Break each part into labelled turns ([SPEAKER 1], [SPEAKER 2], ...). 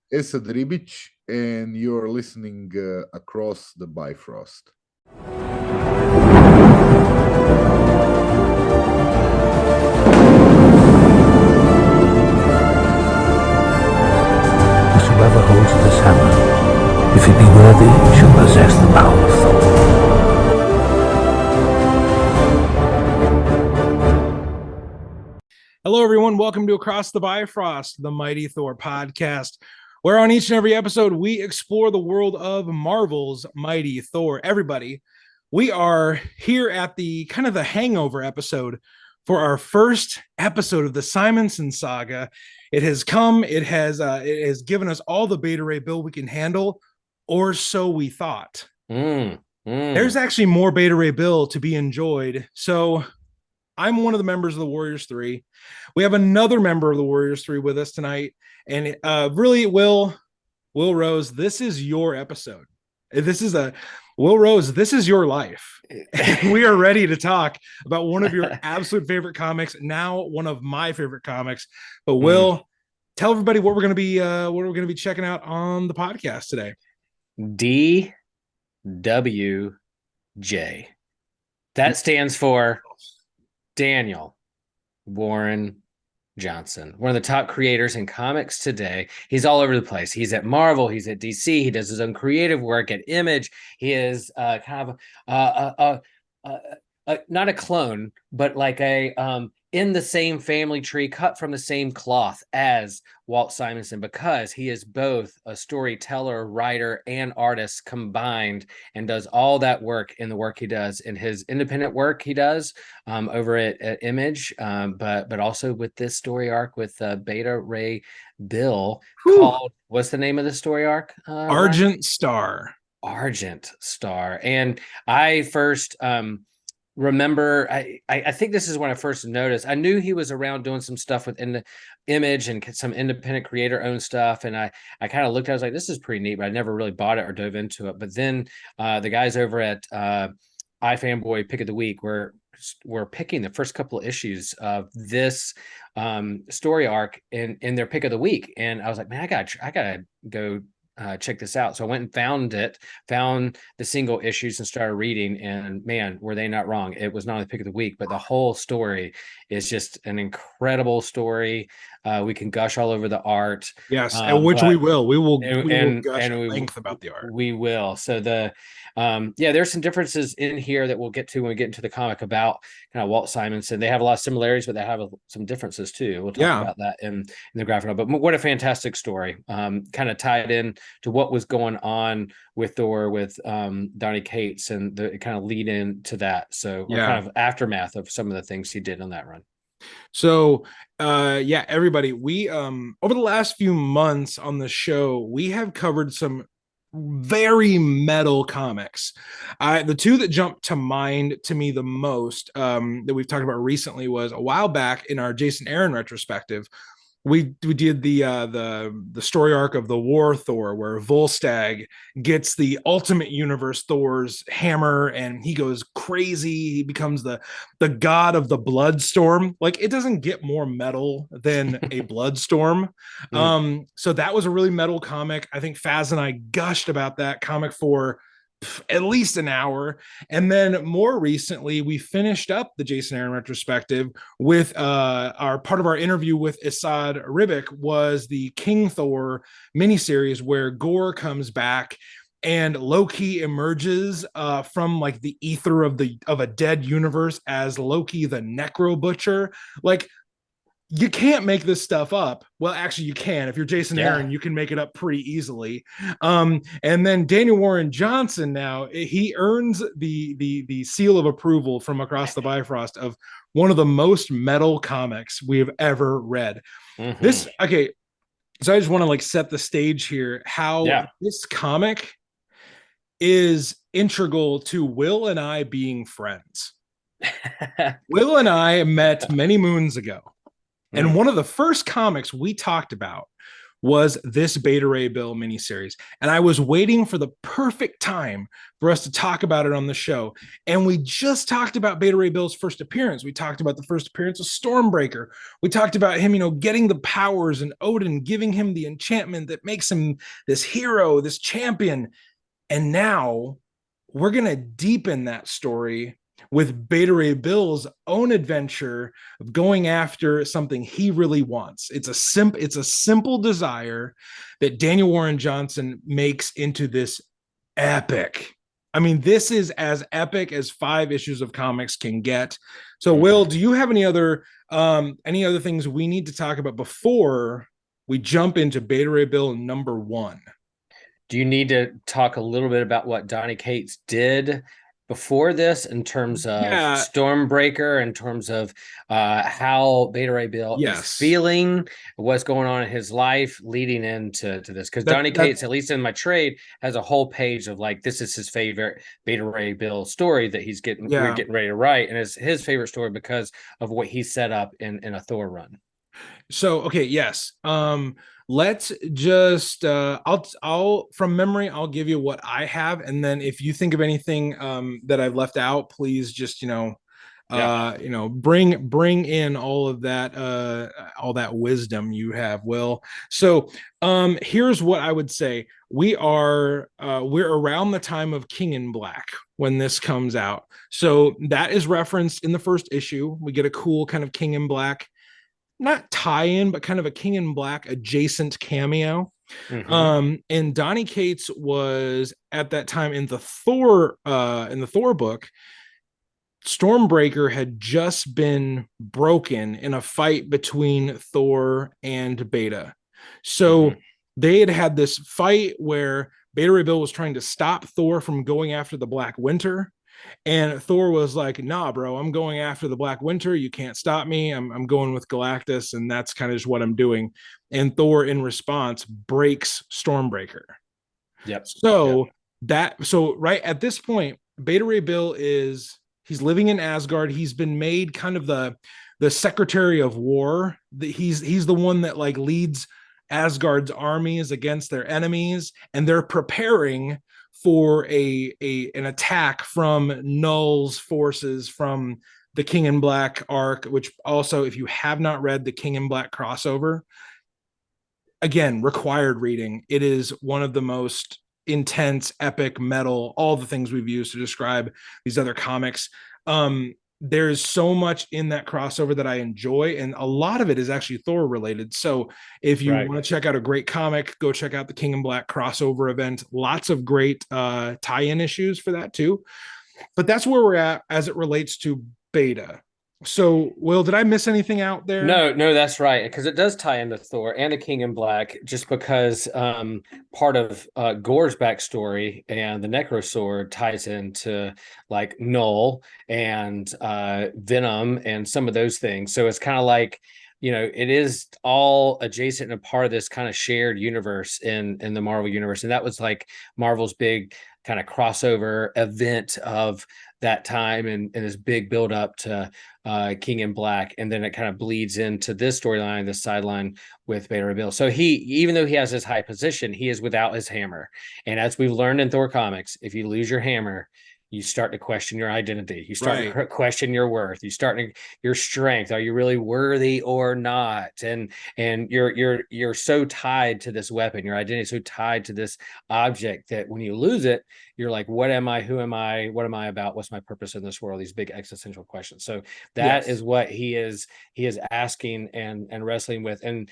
[SPEAKER 1] Esad Ribic, and you're listening Across the Bifrost.
[SPEAKER 2] Whosoever holds this hammer, if he be worthy, shall possess the power of Thor.
[SPEAKER 3] Hello, everyone. Welcome to Across the Bifrost, the Mighty Thor podcast, where on each and every episode, we explore the world of Marvel's Mighty Thor. Everybody, we are here at the kind of the hangover episode for our first episode of the Simonson saga. It has come. It has given us all the Beta Ray Bill we can handle, or so we thought. There's actually more Beta Ray Bill to be enjoyed. So I'm one of the members of the Warriors 3. We have another member of the Warriors 3 with us tonight. And really, Will Rose, this is your episode. Will Rose, this is your life. And we are ready to talk about one of your absolute favorite comics, now one of my favorite comics. But Will, tell everybody what we're going to be checking out on the podcast today.
[SPEAKER 4] DWJ. That stands for Daniel Warren Johnson, one of the top creators in comics today. He's all over the place. He's at Marvel. He's at DC. He does his own creative work at Image. He is kind of not a clone, but like a in the same family tree, cut from the same cloth as Walt Simonson, because he is both a storyteller, writer, and artist combined, and does all that work in the work he does in his independent work he does over at Image, but also with this story arc with Beta Ray Bill called, what's the name of the story arc?
[SPEAKER 3] Argent Star.
[SPEAKER 4] Argent Star. And I first remember, I think this is when I first noticed. I knew he was around doing some stuff within the Image and some independent creator owned stuff, and I kind of looked at it, I was like, this is pretty neat, but I never really bought it or dove into it. But then the guys over at iFanboy Pick of the Week were picking the first couple of issues of this story arc in their Pick of the Week, and I was like, man, I gotta go check this out. So I went and found the single issues and started reading, and man, were they not wrong. It was not only the Pick of the Week, but the whole story is just an incredible story. We can gush all over the art.
[SPEAKER 3] Yes, and which we will. We will gush at
[SPEAKER 4] we
[SPEAKER 3] length about the art.
[SPEAKER 4] We will. So there's some differences in here that we'll get to when we get into the comic about kind of Walt Simonson. They have a lot of similarities, but they have some differences too. We'll talk about that in the graphic novel. But what a fantastic story. Kind of tied in to what was going on with Thor, with Donny Cates, and the kind of lead in to that. So kind of aftermath of some of the things he did on that run.
[SPEAKER 3] So everybody, we over the last few months on the show, we have covered some very metal comics. The two that jumped to mind to me the most that we've talked about recently was a while back in our Jason Aaron retrospective. We did the story arc of the War Thor, where Volstagg gets the Ultimate Universe Thor's hammer and he goes crazy. He becomes the god of the Bloodstorm. Like, it doesn't get more metal than a Bloodstorm. So that was a really metal comic. I think Faz and I gushed about that comic for at least an hour. And then more recently, we finished up the Jason Aaron retrospective with our part of our interview with Esad Ribic was the King Thor miniseries, where Gore comes back and Loki emerges from like the ether of a dead universe as Loki the Necro Butcher. Like, you can't make this stuff up. Well, actually, you can. If you're Jason Aaron, you can make it up pretty easily. And then Daniel Warren Johnson, now he earns the seal of approval from Across the Bifrost of one of the most metal comics we have ever read. So I just want to like set the stage here. How this comic is integral to Will and I being friends. Will and I met many moons ago. And one of the first comics we talked about was this Beta Ray Bill miniseries. And I was waiting for the perfect time for us to talk about it on the show. And we just talked about Beta Ray Bill's first appearance. We talked about the first appearance of Stormbreaker. We talked about him, getting the powers and Odin giving him the enchantment that makes him this hero, this champion. And now we're going to deepen that story with Beta Ray Bill's own adventure of going after something he really wants. It's a simple desire that Daniel Warren Johnson makes into this epic. I mean, this is as epic as 5 issues of comics can get. So, Will, do you have any other things we need to talk about before we jump into Beta Ray Bill number 1?
[SPEAKER 4] Do you need to talk a little bit about what Donny Cates did before this in terms of Stormbreaker, in terms of how Beta Ray Bill is feeling, what's going on in his life leading into this? Because Donny Cates, at least in my trade, has a whole page of like, this is his favorite Beta Ray Bill story that we're getting ready to write, and it's his favorite story because of what he set up in a Thor run.
[SPEAKER 3] So, okay, yes. Let's just I'll from memory, I'll give you what I have, and then if you think of anything that I've left out, please just bring in all that wisdom you have, Will. So here's what I would say. We're around the time of King in Black when this comes out. So that is referenced in the first issue. We get a cool kind of King in Black, not tie-in, but kind of a King in Black adjacent cameo. And Donny Cates was at that time in the Thor book. Stormbreaker had just been broken in a fight between Thor and Beta. So they had this fight where Beta Ray Bill was trying to stop Thor from going after the Black Winter. And Thor was like, nah, bro, I'm going after the Black Winter. You can't stop me. I'm going with Galactus, and that's kind of just what I'm doing. And Thor, in response, breaks Stormbreaker. So right at this point, Beta Ray Bill he's living in Asgard. He's been made kind of the Secretary of War. He's the one that like leads Asgard's armies against their enemies, and they're preparing for an attack from Null's forces from the King in Black arc, which also, if you have not read the King in Black crossover, again, required reading. It is one of the most intense, epic, metal, all the things we've used to describe these other comics. There's so much in that crossover that I enjoy, and a lot of it is actually Thor related. So if you want to check out a great comic, go check out the King in Black crossover event. Lots of great tie-in issues for that too. But that's where we're at as it relates to Beta. So, Will, did I miss anything out there?
[SPEAKER 4] No, that's right, because it does tie into Thor and the King in Black, just because part of Gore's backstory and the Necro Sword ties into like Null and Venom and some of those things. So it's kind of like, it is all adjacent and a part of this kind of shared universe in the Marvel universe. And that was like Marvel's big kind of crossover event of that time, and this big build up to King in Black, and then it kind of bleeds into this storyline, this sideline with Beta Ray Bill. So even though he has his high position, he is without his hammer. And as we've learned in Thor comics, if you lose your hammer, you start to question your identity. You start to question your worth. You start to your strength. Are you really worthy or not? And you're so tied to this weapon. Your identity is so tied to this object that when you lose it, you're like, what am I? Who am I? What am I about? What's my purpose in this world? These big existential questions. So that is what he is asking and wrestling with. And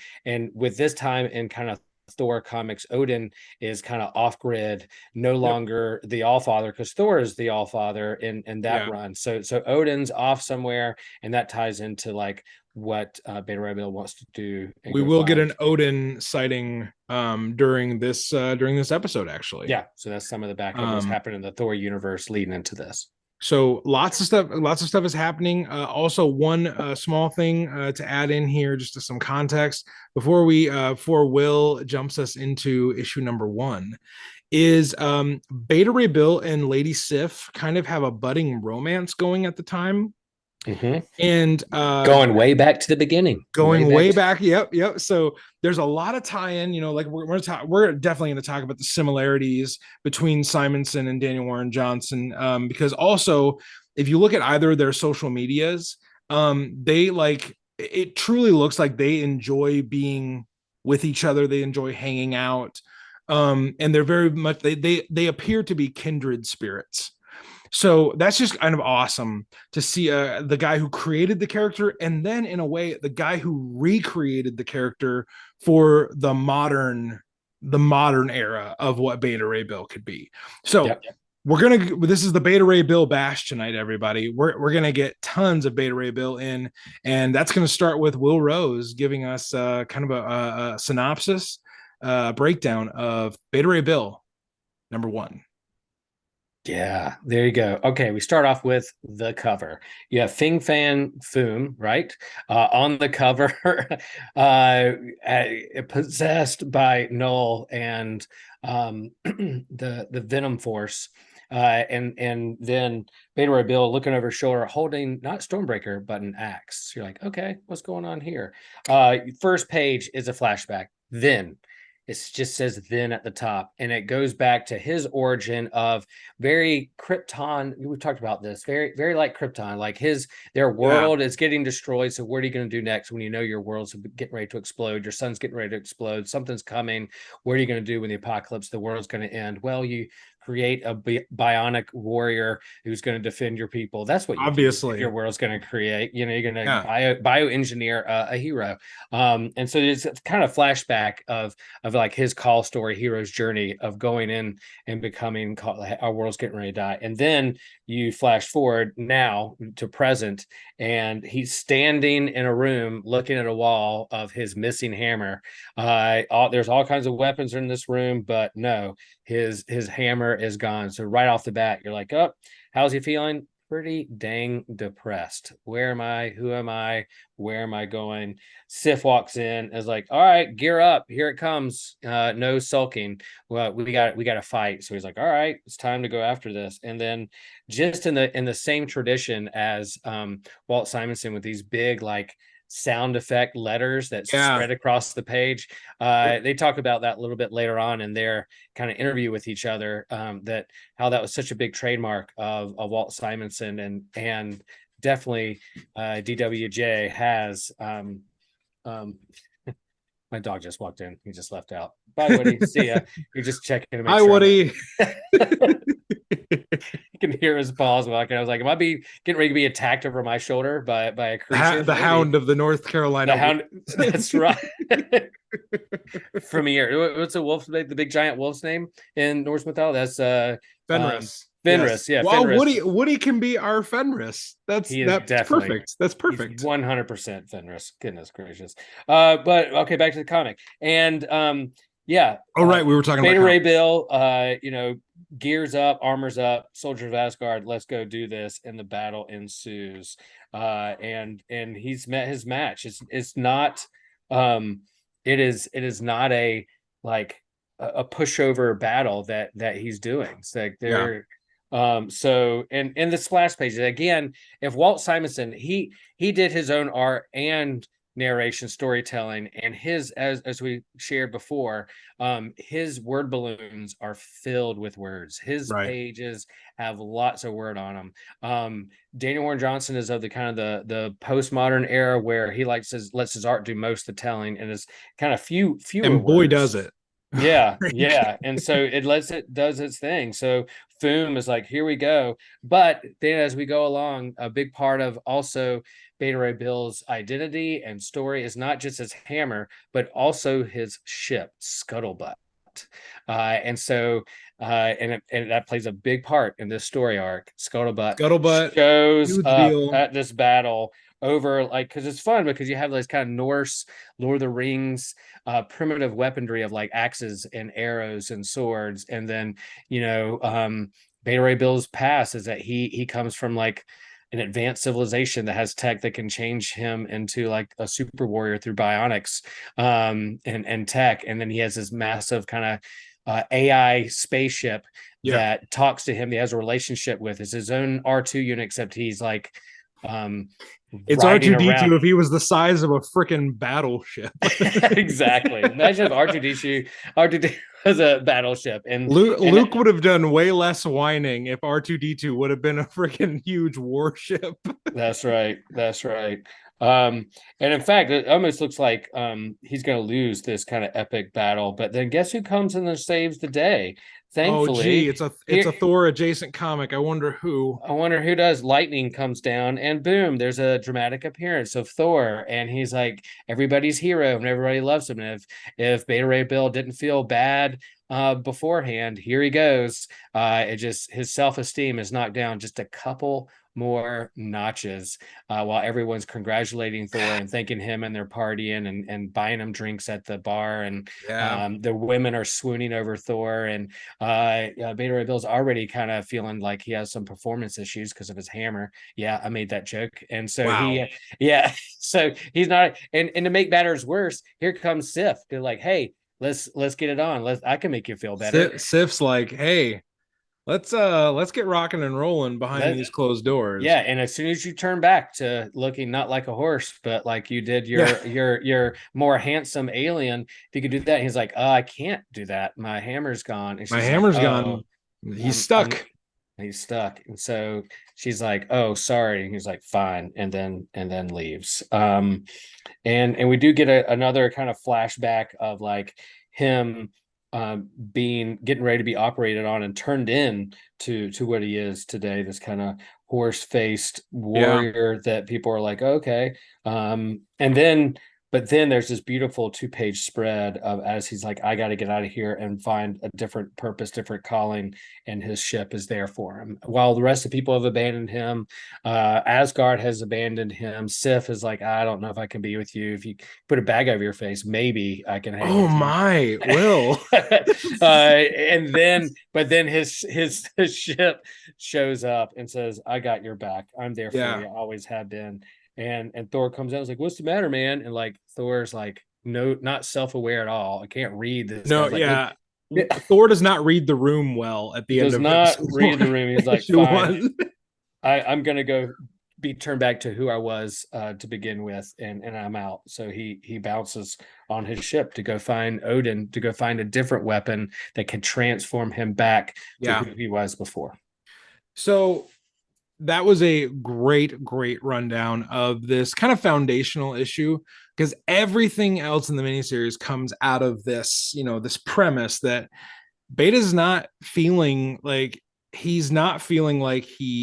[SPEAKER 4] with this time in kind of Thor comics, Odin is kind of off grid, no longer the Allfather, because Thor is the Allfather in that run. So Odin's off somewhere, and that ties into like what Beta Ray Bill wants to do.
[SPEAKER 3] We will get an Odin sighting during this episode, actually.
[SPEAKER 4] Yeah, so that's some of the backup that's happening in the Thor universe leading into this.
[SPEAKER 3] So lots of stuff is happening. Also, one small thing to add in here, just to some context before Will jumps us into issue number 1, is Beta Ray Bill and Lady Sif kind of have a budding romance going at the time. And
[SPEAKER 4] going way back to the beginning,
[SPEAKER 3] going way back. Yep. So there's a lot of tie-in, like we're definitely going to talk about the similarities between Simonson and Daniel Warren Johnson, because also if you look at either of their social medias, they it truly looks like they enjoy being with each other. They enjoy hanging out, and they're very much they appear to be kindred spirits. So that's just kind of awesome to see the guy who created the character, and then in a way, the guy who recreated the character for the modern era of what Beta Ray Bill could be. So this is the Beta Ray Bill bash tonight, everybody. We're gonna get tons of Beta Ray Bill in, and that's gonna start with Will Rose giving us kind of a synopsis, breakdown of Beta Ray Bill #1.
[SPEAKER 4] Yeah, there you go. Okay, we start off with the cover. You have Fing Fan Foom, right? On the cover, possessed by Null and the Venom Force. And then Beta Ray Bill looking over his shoulder, holding not Stormbreaker, but an axe. You're like, okay, what's going on here? First page is a flashback. Then it just says then at the top, and it goes back to his origin of very Krypton. We've talked about this, very, very like Krypton, like their world is getting destroyed. So what are you going to do next when you know your world's getting ready to explode? Your sun's getting ready to explode. Something's coming. What are you going to do when the apocalypse, the world's going to end? Well, you create a bionic warrior who's going to defend your people. That's what you obviously do. Your world's going to create. You're going to bioengineer a hero. And so it's kind of flashback of like his call story, hero's journey of going in and becoming our world's getting ready to die. And then you flash forward now to present, and he's standing in a room looking at a wall of his missing hammer. There's all kinds of weapons in this room, but no, his hammer is gone. So right off the bat, you're like, oh, how's he feeling? Pretty dang depressed. Where am I? Who am I? Where am I going? Sif walks in, is like, all right, gear up. Here it comes. No sulking. Well, we got to fight. So he's like, all right, it's time to go after this. And then just in the same tradition as Walt Simonson, with these big sound effect letters that spread across the page. They talk about that a little bit later on in their kind of interview with each other, that how that was such a big trademark of Walt Simonson, and definitely DWJ has my dog just walked in. He just left out. Bye, Woody. See ya. You're just checking to make
[SPEAKER 3] Hi,
[SPEAKER 4] sure.
[SPEAKER 3] Woody.
[SPEAKER 4] You can hear his paws walking. I was like, am I getting ready to be attacked over my shoulder by a creature?
[SPEAKER 3] The Hound of the North Carolina.
[SPEAKER 4] The Hound. That's right. From here. What's the big giant wolf's name in Norse mythology? That's
[SPEAKER 3] Fenris.
[SPEAKER 4] Fenris, yes.
[SPEAKER 3] Well,
[SPEAKER 4] Fenris.
[SPEAKER 3] Woody can be our Fenris. That's perfect. That's perfect.
[SPEAKER 4] 100% Fenris. Goodness gracious. But okay, back to the comic. And yeah.
[SPEAKER 3] Oh, right. We were talking
[SPEAKER 4] Beta
[SPEAKER 3] about
[SPEAKER 4] Ray Bill, gears up, armors up, soldiers of Asgard, let's go do this. And the battle ensues. And he's met his match. It's not it is not a pushover battle that he's doing. It's like they're so in the splash pages again, if Walt Simonson, he did his own art and narration storytelling, and his, as we shared before, his word balloons are filled with words. His pages have lots of word on them. Daniel Warren Johnson is of the kind of the postmodern era where he lets his art do most of the telling, and is kind of fewer
[SPEAKER 3] and boy
[SPEAKER 4] words.
[SPEAKER 3] Does it.
[SPEAKER 4] Yeah. And so it does its thing. So Foom is like, here we go. But then as we go along, a big part of also Beta Ray Bill's identity and story is not just his hammer, but also his ship, Skuttlebutt. And so and that plays a big part in this story arc. Skuttlebutt shows up at this battle over, because it's fun, because you have this kind of Norse Lord of the Rings primitive weaponry of axes and arrows and swords. And then Beta Ray Bill's past is that he comes from an advanced civilization that has tech that can change him into a super warrior through bionics and tech. And then he has this massive kind of AI spaceship that talks to him. He has a relationship with. It's his own R2 unit, except he's
[SPEAKER 3] It's
[SPEAKER 4] riding
[SPEAKER 3] R2D2
[SPEAKER 4] around.
[SPEAKER 3] if he was the size of a freaking battleship.
[SPEAKER 4] Exactly. Imagine if R2D2 was a battleship, and
[SPEAKER 3] Luke would have done way less whining if R2D2 would have been a freaking huge warship.
[SPEAKER 4] That's right. That's right. And in fact, it almost looks like he's going to lose this kind of epic battle. But then guess who comes in and saves the day?
[SPEAKER 3] Oh, gee,
[SPEAKER 4] Thankfully,
[SPEAKER 3] it's a Thor adjacent comic. I wonder who.
[SPEAKER 4] I wonder who does. Lightning comes down, and boom, there's a dramatic appearance of Thor, and he's like everybody's hero, and everybody loves him. And if Beta Ray Bill didn't feel bad beforehand, here he goes. It just his self-esteem is knocked down just a couple more notches while everyone's congratulating Thor and thanking him, and they're partying and buying him drinks at the bar, and the women are swooning over Thor, and Beta Ray Bill's already kind of feeling like he has some performance issues because of his hammer. Yeah, I made that joke. And so so he's not, and to make matters worse, here comes Sif. They're like, hey, let's get it on. I can make you feel better.
[SPEAKER 3] Sif's like, hey, let's get rocking and rolling behind these closed doors.
[SPEAKER 4] Yeah, and as soon as you turn back to looking not like a horse, but like you did your more handsome alien, if you could do that, he's like, oh, I can't do that. My hammer's gone.
[SPEAKER 3] My hammer's gone. He's stuck.
[SPEAKER 4] He's stuck. And so she's like, oh, sorry. And he's like, fine, and then leaves. And we do get another kind of flashback of like him getting ready to be operated on and turned in to what he is today, this kind of horse-faced warrior that people are like, okay. But then there's this beautiful 2-page spread of as he's like, I got to get out of here and find a different purpose, different calling, and his ship is there for him. While the rest of the people have abandoned him, Asgard has abandoned him. Sif is like, I don't know if I can be with you. If you put a bag over your face, maybe I can hang with
[SPEAKER 3] my, Will.
[SPEAKER 4] But then his ship shows up and says, I got your back. I'm there for you. I always have been. And Thor comes out and is like, what's the matter, man? And like Thor's like, no, not self-aware at all. I can't read this.
[SPEAKER 3] No, like, Thor does not read the room well at the end of it.
[SPEAKER 4] Does not read the room. He's like, fine. I'm gonna go be turned back to who I was to begin with, and I'm out. So he bounces on his ship to go find Odin, to go find a different weapon that can transform him back to who he was before.
[SPEAKER 3] So that was a great rundown of this kind of foundational issue, because everything else in the miniseries comes out of this, this premise that Beta's not feeling like he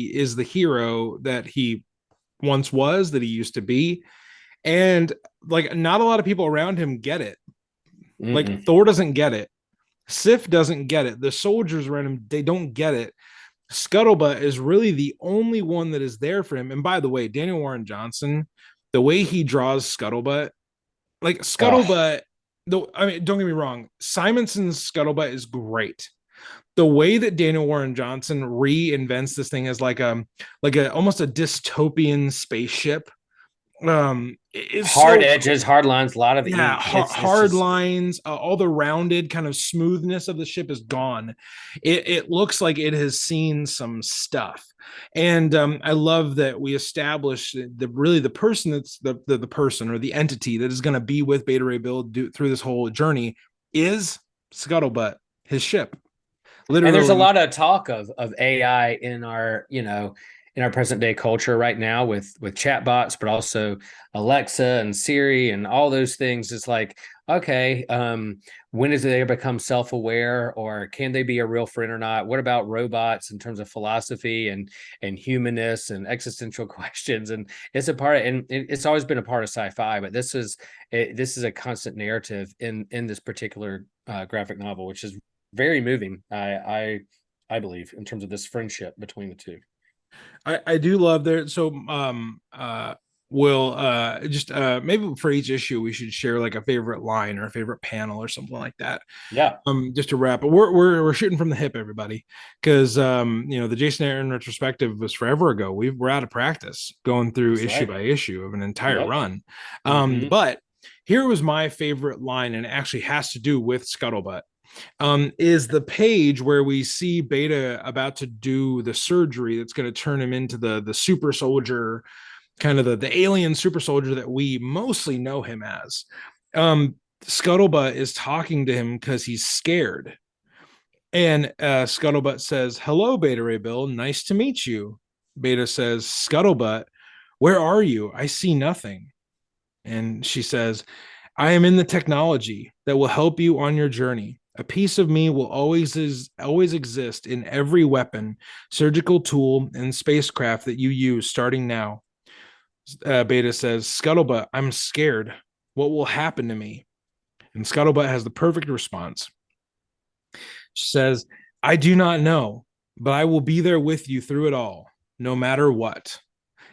[SPEAKER 3] is the hero that he once was, that he used to be. And like, not a lot of people around him get it. Like Thor doesn't get it. Sif doesn't get it. The soldiers around him, they don't get it. Skuttlebutt is really the only one that is there for him. And by the way, Daniel Warren Johnson, the way he draws Skuttlebutt, don't get me wrong, Simonson's Skuttlebutt is great. The way that Daniel Warren Johnson reinvents this thing as like almost a dystopian spaceship. It's
[SPEAKER 4] hard edges, hard lines, a lot of
[SPEAKER 3] hard lines, all the rounded kind of smoothness of the ship is gone. It looks like it has seen some stuff. And I love that we established the person that's the person or the entity that is going to be with Beta Ray Bill through this whole journey is Skuttlebutt, his ship. Literally.
[SPEAKER 4] And there's a lot of talk of AI in our, in our present day culture right now with chatbots, but also Alexa and Siri and all those things. It's like, okay, when does they become self-aware, or can they be a real friend or not? What about robots in terms of philosophy and humanness and existential questions? And it's it's always been a part of sci-fi, but this is a constant narrative in this particular graphic novel, which is very moving. I believe, in terms of this friendship between the two.
[SPEAKER 3] I do love there. So we'll just maybe for each issue we should share like a favorite line or a favorite panel or something like that.
[SPEAKER 4] Yeah.
[SPEAKER 3] Just to wrap, but we're shooting from the hip, everybody, because the Jason Aaron retrospective was forever ago. We're out of practice going through issue by issue of an entire run. But here was my favorite line, and it actually has to do with Skuttlebutt. is the page where we see Beta about to do the surgery that's going to turn him into the super soldier, kind of the alien super soldier that we mostly know him as. Scuttlebutt is talking to him because he's scared. And Scuttlebutt says, "Hello, Beta Ray Bill. Nice to meet you." Beta says, "Scuttlebutt, where are you? I see nothing." And she says, "I am in the technology that will help you on your journey. A piece of me will always exist in every weapon, surgical tool, and spacecraft that you use starting now." Beta says, "Scuttlebutt, I'm scared. What will happen to me?" And Scuttlebutt has the perfect response. She says, "I do not know, but I will be there with you through it all, no matter what."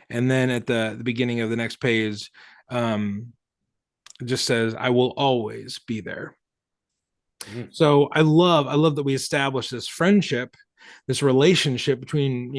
[SPEAKER 3] And then at the beginning of the next page, it just says, "I will always be there." So I love that we established this friendship, this relationship between,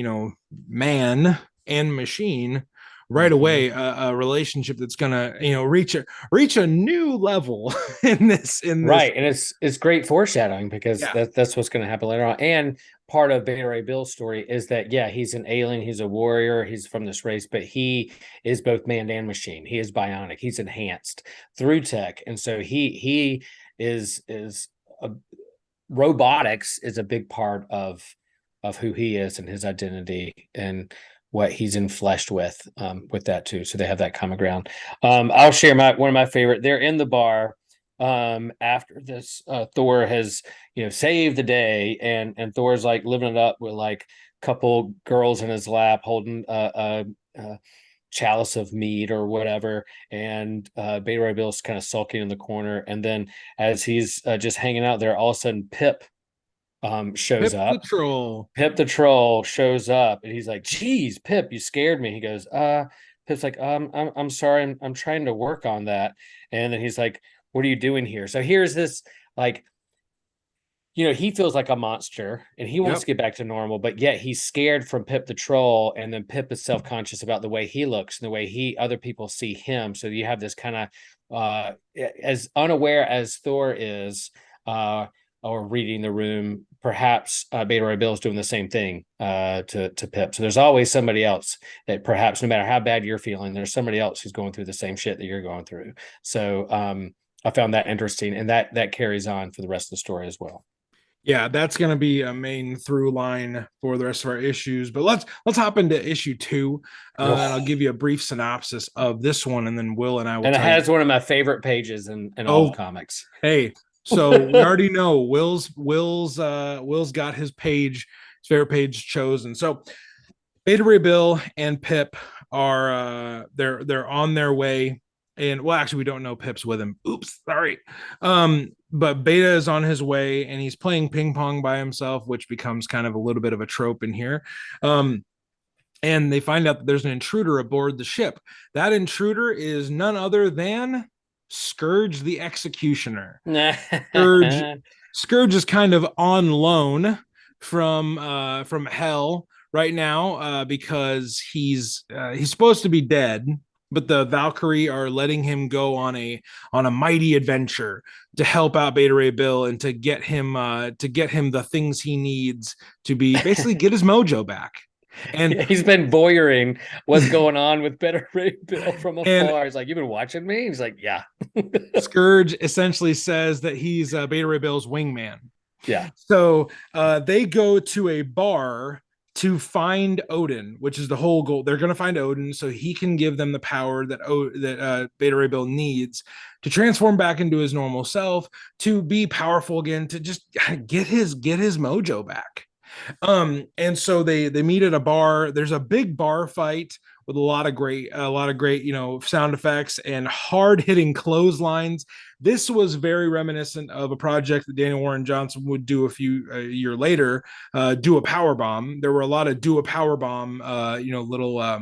[SPEAKER 3] man and machine right away, a relationship that's gonna, reach a new level in this.
[SPEAKER 4] Right, and it's great foreshadowing because
[SPEAKER 3] Yeah.
[SPEAKER 4] that's what's going to happen later on. And part of Beta Ray Bill's story is that he's an alien, he's a warrior, he's from this race, but he is both man and machine. He is bionic, he's enhanced through tech, and so he is robotics is a big part of who he is and his identity and what he's infleshed with that too. So they have that common ground. I'll share one of my favorite. They're in the bar after this. Thor has saved the day, and Thor's like living it up with like a couple girls in his lap holding a chalice of mead or whatever, and Beta Ray Bill's kind of sulking in the corner, and then as he's just hanging out there, all of a sudden Pip shows up. Pip the troll shows up, and he's like, "Geez, Pip, you scared me." He goes, Pip's like, I'm sorry, I'm trying to work on that." And then he's like, "What are you doing here?" So here's this, like, he feels like a monster and he wants to get back to normal, but yet he's scared from Pip the troll, and then Pip is self-conscious about the way he looks and the way other people see him. So you have this kind of as unaware as Thor is, or reading the room, perhaps Beta Ray Bill is doing the same thing to Pip. So there's always somebody else that perhaps, no matter how bad you're feeling, there's somebody else who's going through the same shit that you're going through. So I found that interesting, and that carries on for the rest of the story as well.
[SPEAKER 3] Yeah, that's going to be a main through line for the rest of our issues. But let's hop into issue 2, and I'll give you a brief synopsis of this one, and then Will and I will.
[SPEAKER 4] And it has one of my favorite pages in all of comics.
[SPEAKER 3] Hey, so we already know Will's got his favorite page chosen. So Beta Ray Bill and Pip are they're on their way. And well, actually, we don't know Pip's with him. Oops, sorry. But Beta is on his way, and he's playing ping pong by himself, which becomes kind of a little bit of a trope in here. And they find out that there's an intruder aboard the ship. That intruder is none other than Scourge the Executioner. Scourge is kind of on loan from hell right now because he's supposed to be dead. But the Valkyrie are letting him go on a mighty adventure to help out Beta Ray Bill and to get him the things he needs to be basically get his mojo back. And
[SPEAKER 4] he's been voyeuring what's going on with Beta Ray Bill from afar. He's like, "You've been watching me?" He's like, "Yeah."
[SPEAKER 3] Scourge essentially says that he's Beta Ray Bill's wingman.
[SPEAKER 4] Yeah.
[SPEAKER 3] So they go to a bar to find Odin, which is the whole goal. They're going to find Odin so he can give them the power that Beta Ray Bill needs to transform back into his normal self, to be powerful again, to just get his mojo back. And so they meet at a bar. There's a big bar fight with a lot of great sound effects and hard-hitting clotheslines. This was very reminiscent of a project that Daniel Warren Johnson would do a year later, do a power bomb. There were a lot of do a power bomb little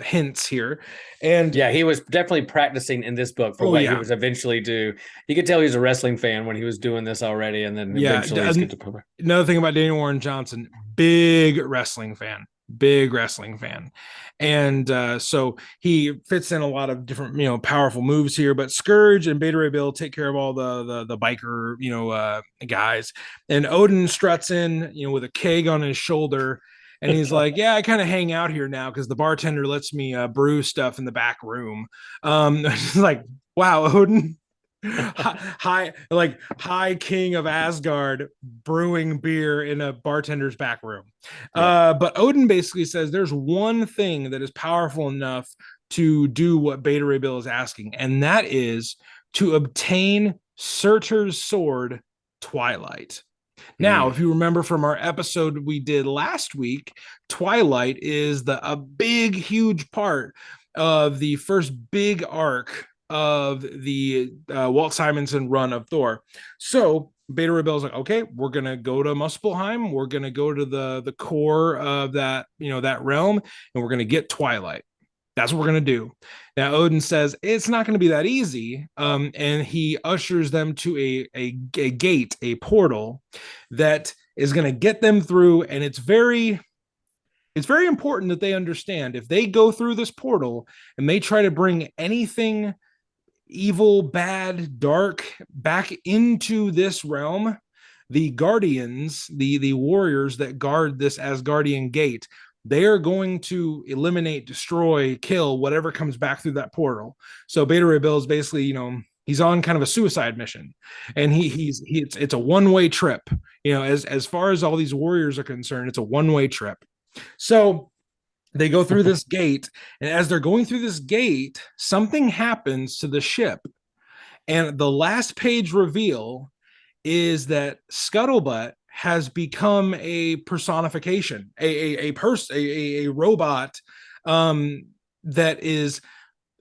[SPEAKER 3] hints here. And
[SPEAKER 4] yeah, he was definitely practicing in this book for what he was eventually do. You could tell he was a wrestling fan when he was doing this already, and then eventually he's get to
[SPEAKER 3] another thing about Daniel Warren Johnson, big wrestling fan. big wrestling fan. And so he fits in a lot of different, powerful moves here. But Scourge and Beta Ray Bill take care of all the biker, guys. And Odin struts in, with a keg on his shoulder. And he's like, yeah, I kind of hang out here now because the bartender lets me brew stuff in the back room. Like, wow, Odin. high king of Asgard brewing beer in a bartender's back room. But Odin basically says there's one thing that is powerful enough to do what Beta Ray Bill is asking, and that is to obtain Surtur's sword, Twilight. Now, if you remember from our episode we did last week, Twilight is a big, huge part of the first big arc of the Walt Simonson run of Thor. So Beta Ray Bill's like, okay, we're gonna go to Muspelheim, we're gonna go to the core of that, that realm, and we're gonna get Twilight. That's what we're gonna do. Now Odin says it's not gonna be that easy, and he ushers them to a gate, a portal that is gonna get them through, and it's very important that they understand if they go through this portal and they try to bring anything evil, bad, dark back into this realm, the guardians, the warriors that guard this Asgardian gate, they are going to eliminate, destroy, kill whatever comes back through that portal. So Beta Ray Bill is basically, he's on kind of a suicide mission, and it's a one-way trip. As far as all these warriors are concerned, it's a one-way trip. So they go through this gate, and as they're going through this gate, something happens to the ship. And the last page reveal is that Skuttlebutt has become a personification, a robot that is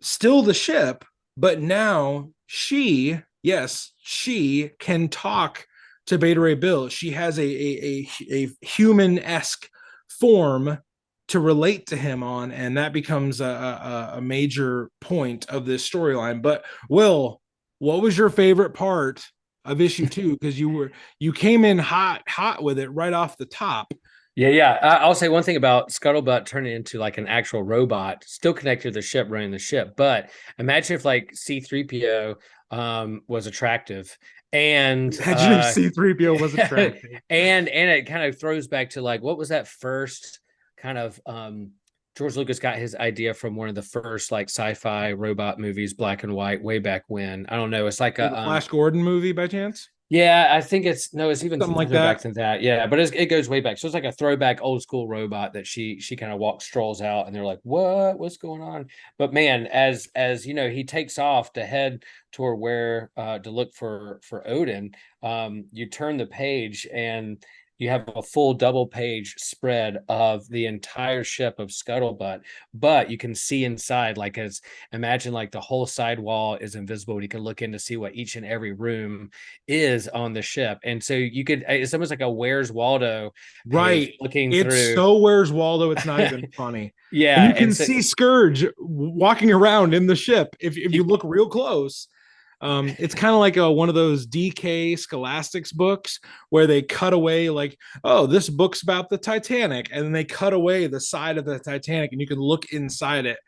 [SPEAKER 3] still the ship, but now she can talk to Beta Ray Bill. She has a human-esque form to relate to him on, and that becomes a major point of this storyline. But Will, what was your favorite part of issue 2? Because you came in hot with it right off the top.
[SPEAKER 4] Yeah. I'll say one thing about Scuttlebutt turning into like an actual robot, still connected to the ship, running the ship. But imagine if like C-3PO was attractive. And
[SPEAKER 3] imagine if C-3PO was attractive.
[SPEAKER 4] and it kind of throws back to like, what was that first kind of George Lucas got his idea from one of the first like sci-fi robot movies, black and white, way back when. I don't know. It's like a
[SPEAKER 3] Flash Gordon movie by chance?
[SPEAKER 4] Yeah, I think it's even
[SPEAKER 3] something like
[SPEAKER 4] back than that. Yeah, but it goes way back. So it's like a throwback old school robot that she kind of strolls out, and they're like, what's going on? But man, as he takes off to head toward where to look for Odin, you turn the page and you have a full double page spread of the entire ship of Scuttlebutt, but you can see inside, like imagine like the whole side wall is invisible. You can look in to see what each and every room is on the ship. And so it's almost like a Where's Waldo,
[SPEAKER 3] right?
[SPEAKER 4] Looking
[SPEAKER 3] it's
[SPEAKER 4] through.
[SPEAKER 3] So Where's Waldo? It's not even funny.
[SPEAKER 4] Yeah.
[SPEAKER 3] And you can see Scourge walking around in the ship. If you look real close, it's kind of like one of those DK Scholastics books where they cut away like, oh, this book's about the Titanic, and then they cut away the side of the Titanic and you can look inside it.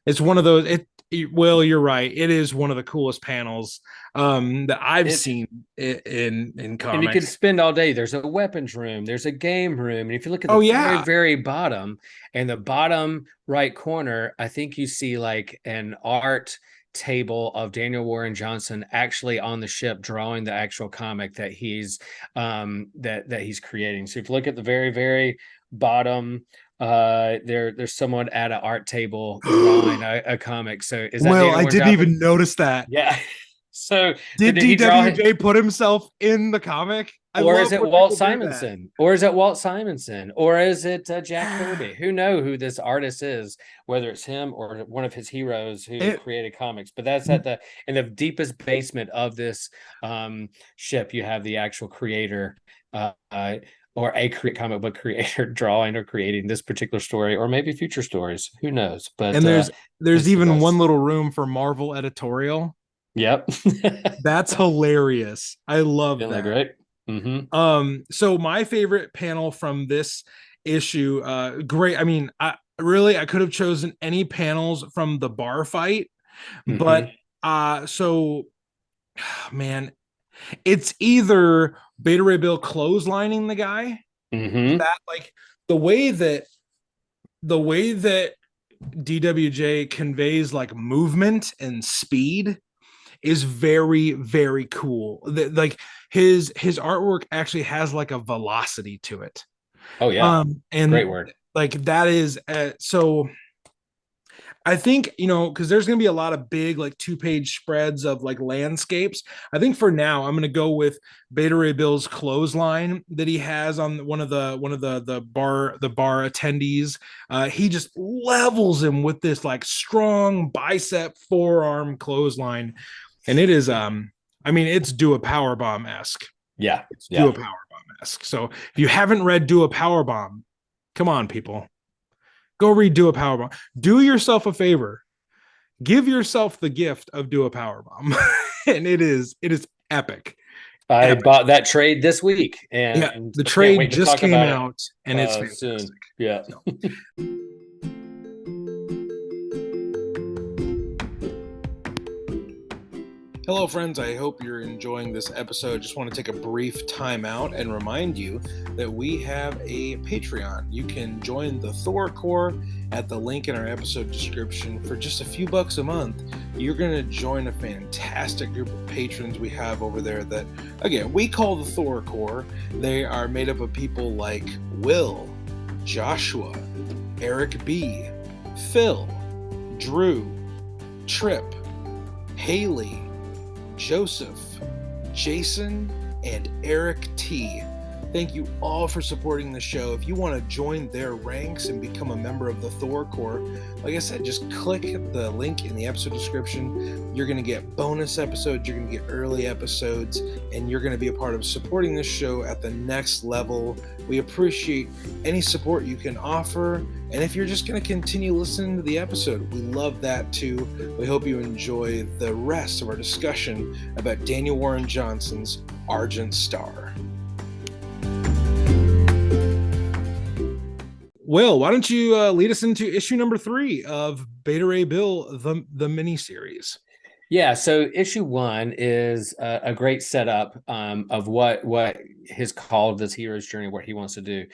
[SPEAKER 3] It's one of those. Will, you're right. It is one of the coolest panels that I've seen in comics.
[SPEAKER 4] And you could spend all day. There's a weapons room. There's a game room. And if you look at the very, very bottom, and the bottom right corner, I think you see like an art table of Daniel Warren Johnson actually on the ship drawing the actual comic that he's that he's creating. So if you look at the very, very bottom, there's someone at an art table drawing a comic. So is that
[SPEAKER 3] well,
[SPEAKER 4] Daniel
[SPEAKER 3] I didn't even notice that.
[SPEAKER 4] Yeah. So
[SPEAKER 3] did DWJ put himself in the comic?
[SPEAKER 4] Or is it Walt Simonson? Or is it Walt Simonson? Or is it Jack Kirby? Who knows who this artist is, whether it's him or one of his heroes who created comics. But that's in the deepest basement of this ship. You have the actual creator or a comic book creator drawing or creating this particular story, or maybe future stories. Who knows? But
[SPEAKER 3] there's even one little room for Marvel editorial.
[SPEAKER 4] Yep.
[SPEAKER 3] That's hilarious. I love that.
[SPEAKER 4] Great. Mm-hmm.
[SPEAKER 3] So my favorite panel from this issue. Great. I mean, I could have chosen any panels from the bar fight, but so man, it's either Beta Ray Bill clotheslining the guy. That like the way that DWJ conveys like movement and speed is very, very cool. Like his artwork actually has like a velocity to it.
[SPEAKER 4] Oh yeah.
[SPEAKER 3] And
[SPEAKER 4] great word.
[SPEAKER 3] like that is so I think, because there's going to be a lot of big, like 2-page spreads of like landscapes. I think for now, I'm going to go with Beta Ray Bill's clothesline that he has on one of the bar attendees. He just levels him with this like strong bicep forearm clothesline, and it is I mean, it's Do a Powerbomb esque.
[SPEAKER 4] Yeah,
[SPEAKER 3] it's Do a Powerbomb esque. So if you haven't read Do a Powerbomb, come on, people. Go read Do a Powerbomb. Do yourself a favor. Give yourself the gift of Do a Powerbomb. And it is epic.
[SPEAKER 4] I bought that trade this week, and
[SPEAKER 3] the trade just came out, and it's fantastic.
[SPEAKER 4] Soon. Yeah.
[SPEAKER 3] So. Hello, friends. I hope you're enjoying this episode. Just want to take a brief time out and remind you that we have a Patreon. You can join the Thor Corps at the link in our episode description for just a few bucks a month. You're going to join a fantastic group of patrons we have over there that, again, we call the Thor Corps. They are made up of people like Will, Joshua, Eric B., Phil, Drew, Trip, Haley, Joseph, Jason, and Eric T. Thank you all for supporting the show. If you want to join their ranks and become a member of the Thor Corps, like I said, just click the link in the episode description. You're going to get bonus episodes, you're going to get early episodes, and you're going to be a part of supporting this show at the next level. We appreciate any support you can offer, and if you're just going to continue listening to the episode, we love that too. We hope you enjoy the rest of our discussion about Daniel Warren Johnson's Argent Star. Will, why don't you lead us into issue number 3 of Beta Ray Bill, the miniseries?
[SPEAKER 4] Yeah, so issue 1 is a great setup of what his call of this hero's journey, what he wants to do.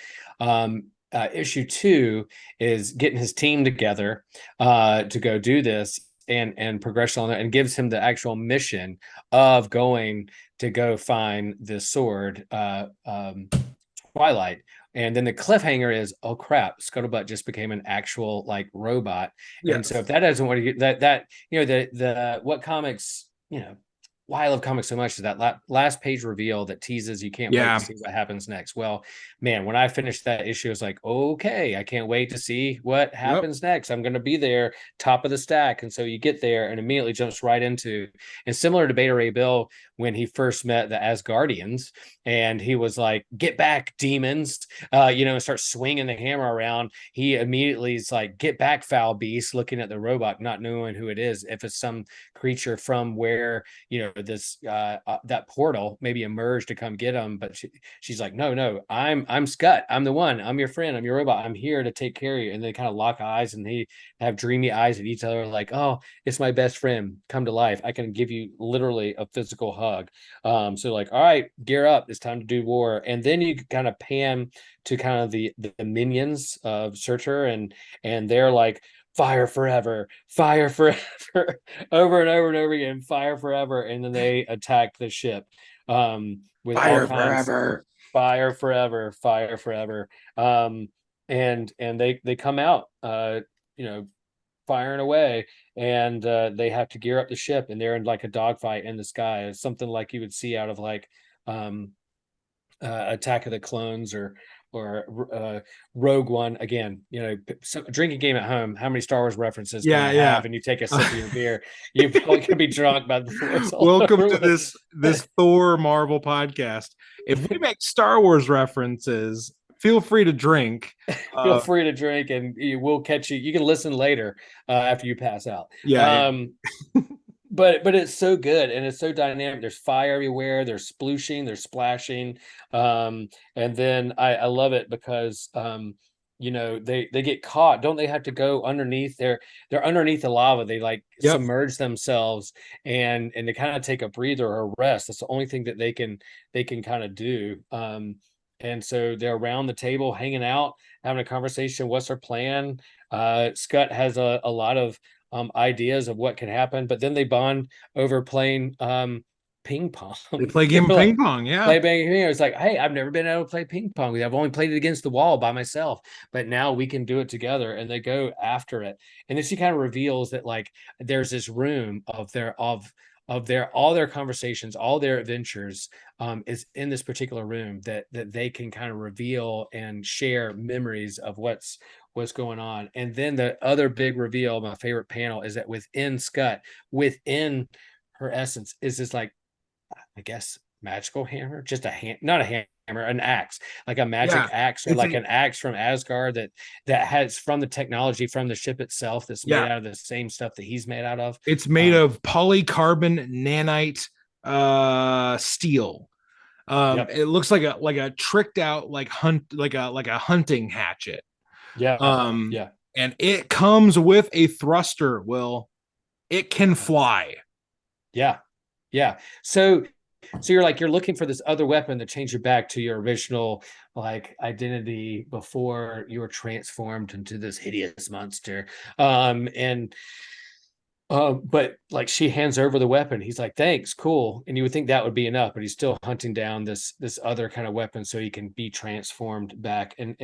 [SPEAKER 4] Issue 2 is getting his team together to go do this and progression on it, and gives him the actual mission of going to go find the sword, Twilight. And then the cliffhanger is, oh crap, Skuttlebutt just became an actual like robot. Yes. And so if that doesn't want to get that the what comics, why I love comics so much is that last page reveal that teases you can't wait to see what happens next. Well, man, when I finished that issue, I was like, okay, I can't wait to see what happens next. I'm going to be there, top of the stack. And so you get there and immediately jumps right into, and similar to Beta Ray Bill, when he first met the Asgardians and he was like, get back, demons, and start swinging the hammer around. He immediately is like, get back, foul beast, looking at the robot, not knowing who it is. If it's some creature from where, this that portal maybe emerged to come get him, but she's like, no, I'm Scott, I'm the one, I'm your friend, I'm your robot, I'm here to take care of you. And they kind of lock eyes and they have dreamy eyes at each other, like, oh, it's my best friend come to life, I can give you literally a physical hug. So like, all right, gear up, it's time to do war. And then you kind of pan to kind of the minions of Surtur, and they're like, fire forever, over and over and over again, fire forever. And then they attack the ship with fire forever, fire forever, fire forever. And they come out, firing away, and they have to gear up the ship, and they're in like a dogfight in the sky. It's something like you would see out of like Attack of the Clones or Rogue One. Again, so drinking game at home, how many Star Wars references can you have, and you take a sip of your beer, you probably could be drunk by the Force.
[SPEAKER 3] Welcome to this Thor Marvel podcast. If we make Star Wars references, feel free to drink.
[SPEAKER 4] Feel free to drink, and we'll catch you. You can listen later after you pass out. but it's so good and it's so dynamic. There's fire everywhere, there's splooshing, there's splashing. And then I love it because they get caught. Don't they have to go underneath? They're underneath the lava. They like
[SPEAKER 3] Yep.
[SPEAKER 4] submerge themselves and they kind of take a breather or a rest. That's the only thing that they can kind of do. And so they're around the table hanging out, having a conversation. What's their plan? Scott has a lot of ideas of what can happen, but then they bond over playing ping pong.
[SPEAKER 3] They play a game of ping pong, yeah.
[SPEAKER 4] Play ping pong. It's like, hey, I've never been able to play ping pong. I've only played it against the wall by myself, but now we can do it together. And they go after it. And then she kind of reveals that like there's this room of their all their conversations, all their adventures is in this particular room that they can kind of reveal and share memories of what's going on. And then the other big reveal, my favorite panel, is that within Scott, within her essence, is this like, I guess, magical hammer, just a hand, not a hammer, an axe, like a magic axe, or like an axe from Asgard that has from the technology from the ship itself that's made out of the same stuff that he's made out of.
[SPEAKER 3] It's made of polycarbon nanite steel. It looks like a tricked out like a hunting hatchet. And it comes with a thruster. Will it can fly?
[SPEAKER 4] Yeah. So you're looking for this other weapon to change you back to your original like identity before you were transformed into this hideous monster. But like she hands over the weapon. He's like, thanks, cool. And you would think that would be enough, but he's still hunting down this other kind of weapon so he can be transformed back. And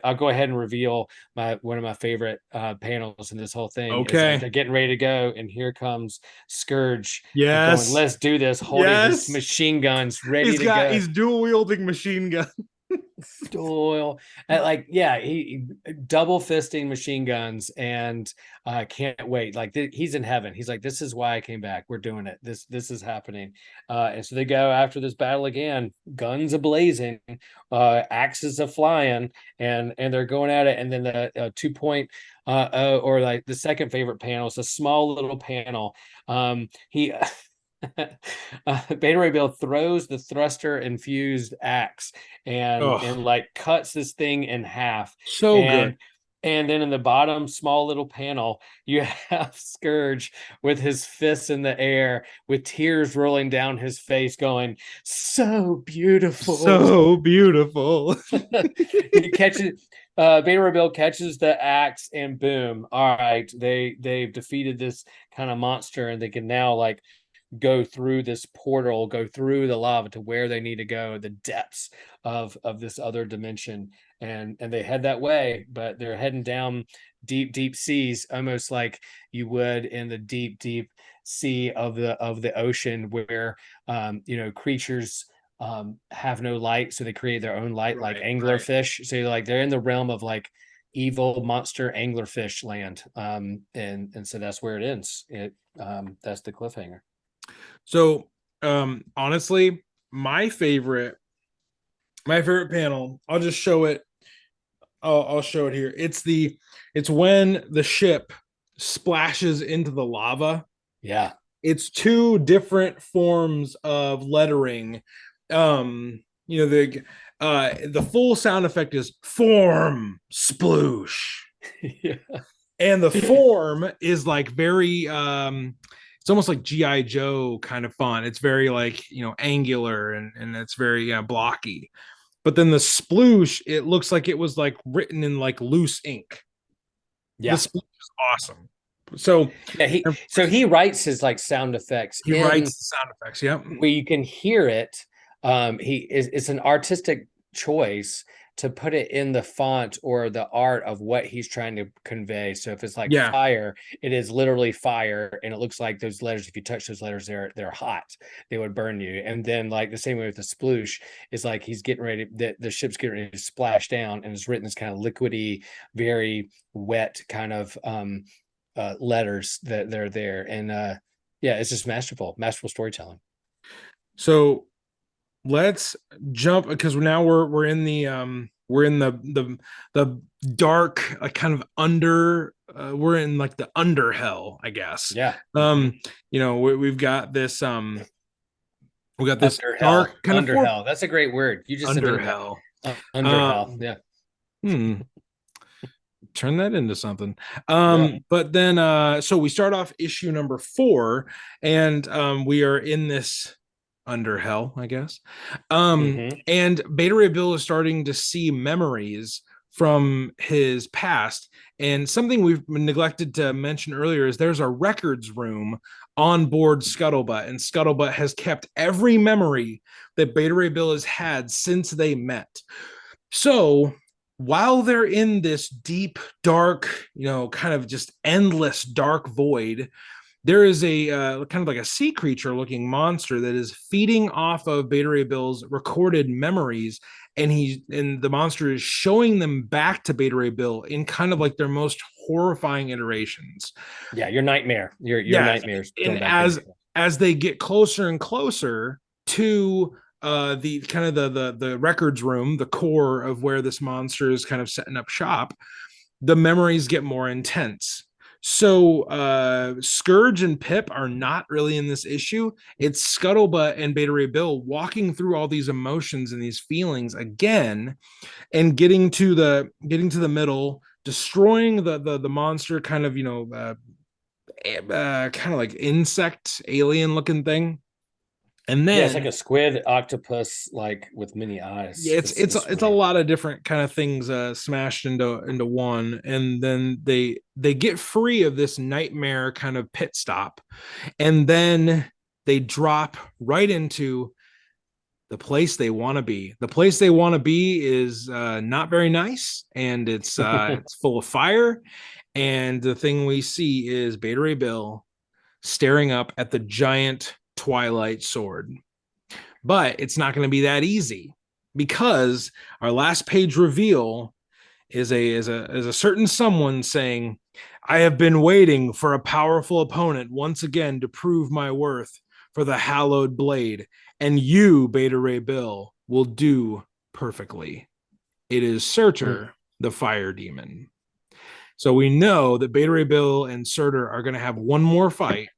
[SPEAKER 4] I'll go ahead and reveal one of my favorite panels in this whole thing.
[SPEAKER 3] Okay.
[SPEAKER 4] They're getting ready to go, and here comes Scourge.
[SPEAKER 3] Yes.
[SPEAKER 4] Going, let's do this, holding his machine guns ready to go.
[SPEAKER 3] He's dual wielding machine gun.
[SPEAKER 4] He double fisting machine guns, and can't wait. Like he's in heaven. He's like, this is why I came back. We're doing it. This is happening. And so they go after this battle again, guns a-blazing, axes a-flying, and they're going at it. And then the 2.0 or like the second favorite panel is a small little panel. He Beta Ray Bill throws the thruster infused axe and like cuts this thing in half.
[SPEAKER 3] So good.
[SPEAKER 4] And then in the bottom small little panel, you have Scourge with his fists in the air, with tears rolling down his face, going, so beautiful.
[SPEAKER 3] So beautiful.
[SPEAKER 4] He catches Beta Ray Bill catches the axe, and boom. All right, they've defeated this kind of monster, and they can now like go through this portal, go through the lava to where they need to go, the depths of this other dimension, and they head that way, but they're heading down deep seas, almost like you would in the deep sea of the ocean, where creatures have no light, so they create their own light, like anglerfish. So they're in the realm of like evil monster anglerfish land, and so that's where it ends. That's the cliffhanger.
[SPEAKER 3] So, honestly, my favorite panel, I'll just show it. I'll show it here. It's when the ship splashes into the lava.
[SPEAKER 4] Yeah.
[SPEAKER 3] It's two different forms of lettering. The full sound effect is form sploosh.
[SPEAKER 4] Yeah.
[SPEAKER 3] And the form is like very it's almost like G.I. Joe kind of fun. It's very like, angular and it's very blocky. But then the sploosh, it looks like it was like written in like loose ink.
[SPEAKER 4] Yeah.
[SPEAKER 3] The sploosh is awesome. So
[SPEAKER 4] yeah, he writes his like sound effects.
[SPEAKER 3] He writes the sound effects, yep.
[SPEAKER 4] Where you can hear it. It's an artistic choice to put it in the font or the art of what he's trying to convey. So if it's like fire, it is literally fire, and it looks like those letters, if you touch those letters, they're hot, they would burn you. And then like the same way with the sploosh, is like he's getting ready, the ship's getting ready to splash down, and it's written this kind of liquidy, very wet kind of letters that they're there. And it's just masterful storytelling.
[SPEAKER 3] So let's jump, because now we're in the we're in the dark, kind of under. We're in like the under hell, I guess.
[SPEAKER 4] Yeah.
[SPEAKER 3] We've got this. We got this
[SPEAKER 4] Under hell.
[SPEAKER 3] dark kind
[SPEAKER 4] Under
[SPEAKER 3] of
[SPEAKER 4] hell. That's a great word. You just
[SPEAKER 3] under
[SPEAKER 4] invented
[SPEAKER 3] hell.
[SPEAKER 4] that. Under hell. Yeah.
[SPEAKER 3] Turn that into something.
[SPEAKER 4] Yeah.
[SPEAKER 3] But then so we start off issue number 4, and we are in this under hell, I guess. And Beta Ray Bill is starting to see memories from his past. And something we've neglected to mention earlier is there's a records room on board Scuttlebutt, and Scuttlebutt has kept every memory that Beta Ray Bill has had since they met. So while they're in this deep, dark, kind of just endless dark void, there is a kind of like a sea creature looking monster that is feeding off of Beta Ray Bill's recorded memories, and the monster is showing them back to Beta Ray Bill in kind of like their most horrifying iterations.
[SPEAKER 4] Yeah, your nightmare. Your nightmares.
[SPEAKER 3] And as they get closer and closer to the kind of the records room, the core of where this monster is kind of setting up shop, the memories get more intense. So Scourge and Pip are not really in this issue. It's Scuttlebutt and Beta Ray Bill walking through all these emotions and these feelings again, and getting to the middle, destroying the monster, kind of kind of like insect alien looking thing. And then
[SPEAKER 4] it's like a squid octopus, like with many eyes.
[SPEAKER 3] Yeah, it's a lot of different kind of things smashed into one, and then they get free of this nightmare kind of pit stop, and then they drop right into the place they want to be. The place they want to be is not very nice, and it's it's full of fire. And the thing we see is Beta Ray Bill staring up at the giant Twilight sword. But it's not going to be that easy, because our last page reveal is a certain someone saying, "I have been waiting for a powerful opponent once again to prove my worth for the hallowed blade, and you, Beta Ray Bill, will do perfectly. It is Surtur, the fire demon." So we know that Beta Ray Bill and Surtur are going to have one more fight,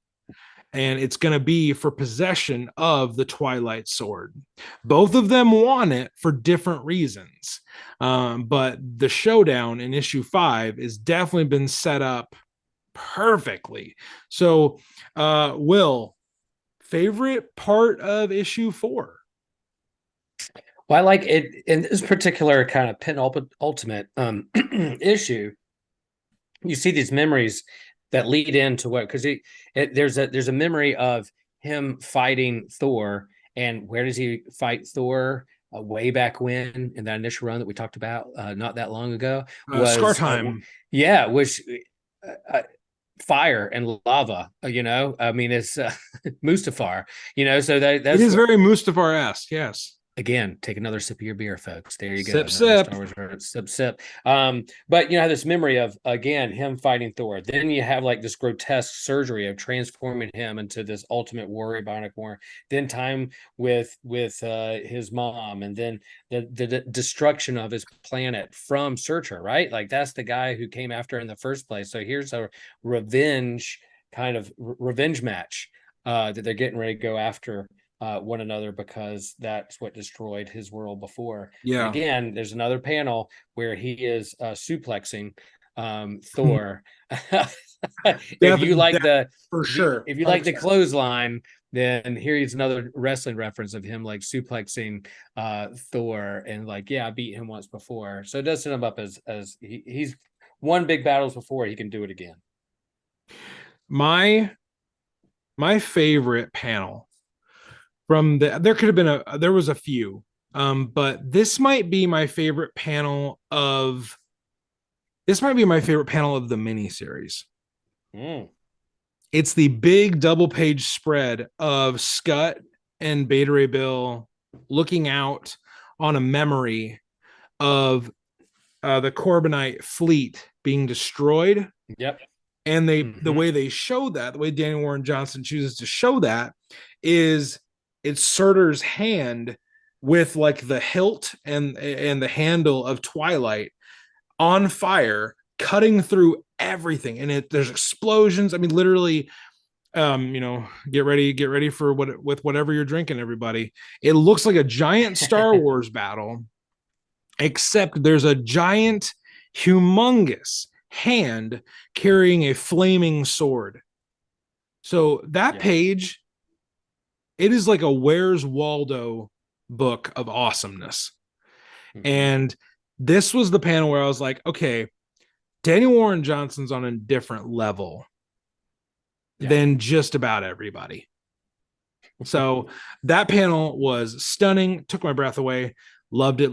[SPEAKER 3] and it's going to be for possession of the Twilight Sword. Both of them want it for different reasons, but the showdown in issue 5 has definitely been set up perfectly. So, Will, favorite part of issue 4?
[SPEAKER 4] Well, I like it in this particular kind of penultimate issue. You see these memories that lead into what, because there's a memory of him fighting Thor, and where does he fight Thor? Way back when, in that initial run that we talked about not that long ago, was
[SPEAKER 3] Scartime.
[SPEAKER 4] which fire and lava. I mean, it's Mustafar. So that's
[SPEAKER 3] it is very Mustafar-esque. Yes.
[SPEAKER 4] Again, take another sip of your beer, folks. There you go.
[SPEAKER 3] Sip, sip.
[SPEAKER 4] Sip. But you have this memory of, again, him fighting Thor. Then you have like this grotesque surgery of transforming him into this ultimate warrior, bionic warrior. Then time with his mom, and then the destruction of his planet from Surtur, right? Like that's the guy who came after in the first place. So here's a revenge match that they're getting ready to go after one another, because that's what destroyed his world before.
[SPEAKER 3] Yeah.
[SPEAKER 4] And again, there's another panel where he is suplexing Thor. If you like the clothesline, then here's another wrestling reference of him like suplexing Thor, and like, yeah, I beat him once before. So it does set him up as he's won big battles before. He can do it again.
[SPEAKER 3] My favorite panel from there was a few, but this might be my favorite panel of the miniseries. It's the big double page spread of Scott and Beta Ray Bill looking out on a memory of the Corbinite fleet being destroyed.
[SPEAKER 4] Yep.
[SPEAKER 3] And the way they show that, the way Daniel Warren Johnson chooses to show that, is it's Surtur's hand with like the hilt and the handle of Twilight on fire, cutting through everything. And there's explosions. I mean, literally, get ready for with whatever you're drinking, everybody. It looks like a giant Star Wars battle, except there's a giant, humongous hand carrying a flaming sword. So that page, it is like a Where's Waldo book of awesomeness. Mm-hmm. And this was the panel where I was like, okay, Daniel Warren Johnson's on a different level than just about everybody. So that panel was stunning, took my breath away, loved it.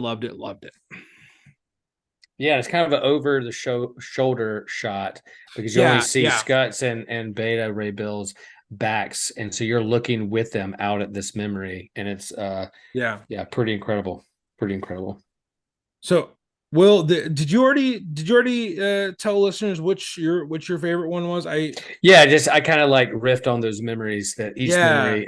[SPEAKER 4] Yeah, it's kind of an over the shoulder shot because you only see Scutt's and Beta Ray Bill's backs, and so you're looking with them out at this memory, and it's pretty incredible. So,
[SPEAKER 3] Will, did you already tell listeners which your favorite one was? I
[SPEAKER 4] kind of like riffed on those memories that each memory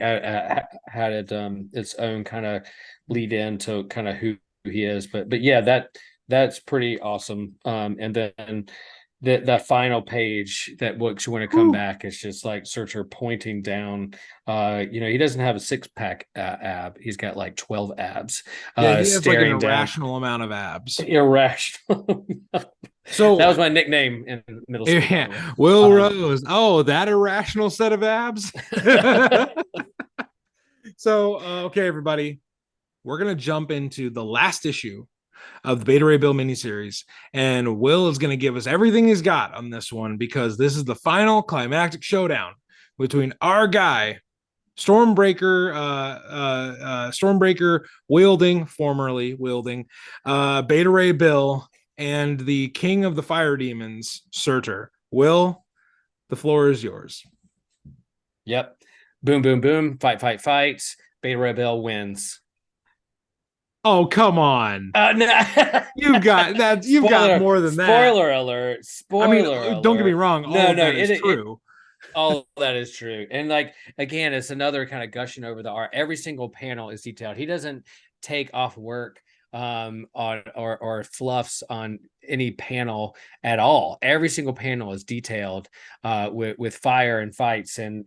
[SPEAKER 4] had its own kind of lead in to kind of who he is, but yeah, that's pretty awesome. And then that final page that looks you want to come back, it's just like Searcher pointing down. He doesn't have a 6-pack ab, he's got like 12 abs.
[SPEAKER 3] He has like an irrational amount of abs.
[SPEAKER 4] Irrational. So that was my nickname in middle school.
[SPEAKER 3] Yeah. Will Rose. Oh, that irrational set of abs. So okay, everybody, we're gonna jump into the last issue of the Beta Ray Bill miniseries, and Will is going to give us everything he's got on this one, because this is the final climactic showdown between our guy, Stormbreaker formerly wielding Beta Ray Bill, and the king of the fire demons, Surtur. Will, the floor is yours.
[SPEAKER 4] Yep. Boom, boom, boom. Fight. Beta Ray Bill wins.
[SPEAKER 3] Oh, come on.
[SPEAKER 4] No.
[SPEAKER 3] You've got that. You've got more than that.
[SPEAKER 4] Spoiler alert.
[SPEAKER 3] Don't get me wrong. All that is true.
[SPEAKER 4] All that is true. And like, again, it's another kind of gushing over the art. Every single panel is detailed. He doesn't take off work on or fluffs on any panel at all. Every single panel is detailed with fire and fights and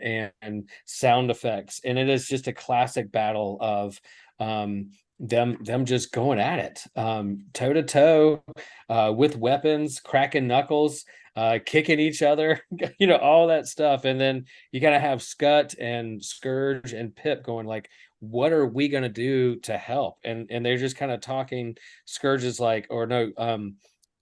[SPEAKER 4] sound effects. And it is just a classic battle of them just going at it toe to toe with weapons, cracking knuckles, kicking each other, all that stuff. And then you gotta have Skutt and Scourge and Pip going like, what are we gonna do to help? And they're just kind of talking. Scourge is like, or no,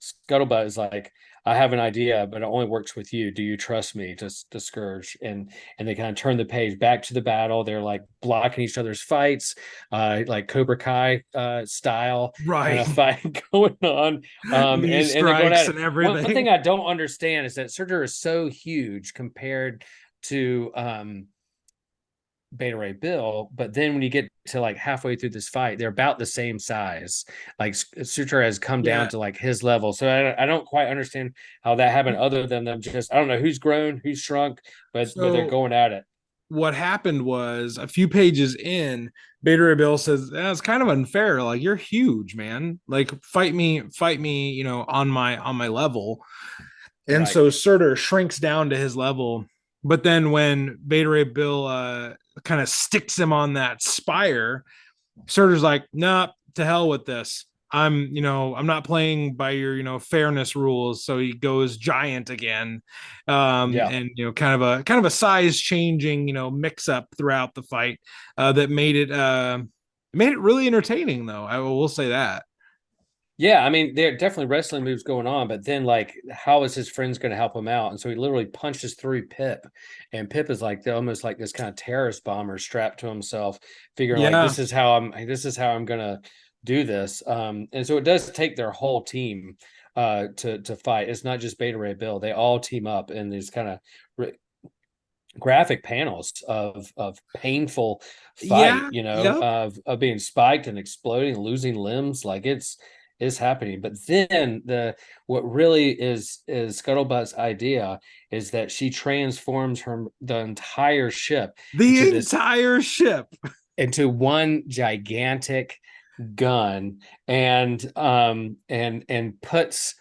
[SPEAKER 4] Skuttlebutt is like, I have an idea, but it only works with you. Do you trust me? To Scourge, and they kind of turn the page back to the battle. They're like blocking each other's fights, like Cobra Kai style,
[SPEAKER 3] right?
[SPEAKER 4] Kind of fight going on. And they're going at it.
[SPEAKER 3] Everything.
[SPEAKER 4] One thing I don't understand is that Surtur is so huge compared to Beta Ray Bill, but then when you get to like halfway through this fight, they're about the same size. Like Surtur has come down to like his level, so I don't quite understand how that happened. Other than them just, I don't know who's grown, who's shrunk, but they're going at it.
[SPEAKER 3] What happened was, a few pages in, Beta Ray Bill says, it's kind of unfair. Like, you're huge, man. Like, fight me, on my level. And so Surtur shrinks down to his level. But then when Beta Ray Bill kind of sticks him on that spire, Surtur's like, nah, to hell with this. I'm not playing by your, fairness rules. So he goes giant again. And, kind of a size changing, mix up throughout the fight that made it really entertaining, though. I will say that.
[SPEAKER 4] Yeah, I mean, there are definitely wrestling moves going on, but then like, how is his friends going to help him out? And so he literally punches through Pip, and Pip is like almost like this kind of terrorist bomber strapped to himself, figuring like, this is how I'm going to do this. And so it does take their whole team to fight. It's not just Beta Ray Bill; they all team up in these kind of graphic panels of painful fight, of being spiked and exploding, losing limbs. Like it's happening. But then what really is Scuttlebutt's idea is that she transforms the entire ship.
[SPEAKER 3] The entire ship.
[SPEAKER 4] into one gigantic gun, and puts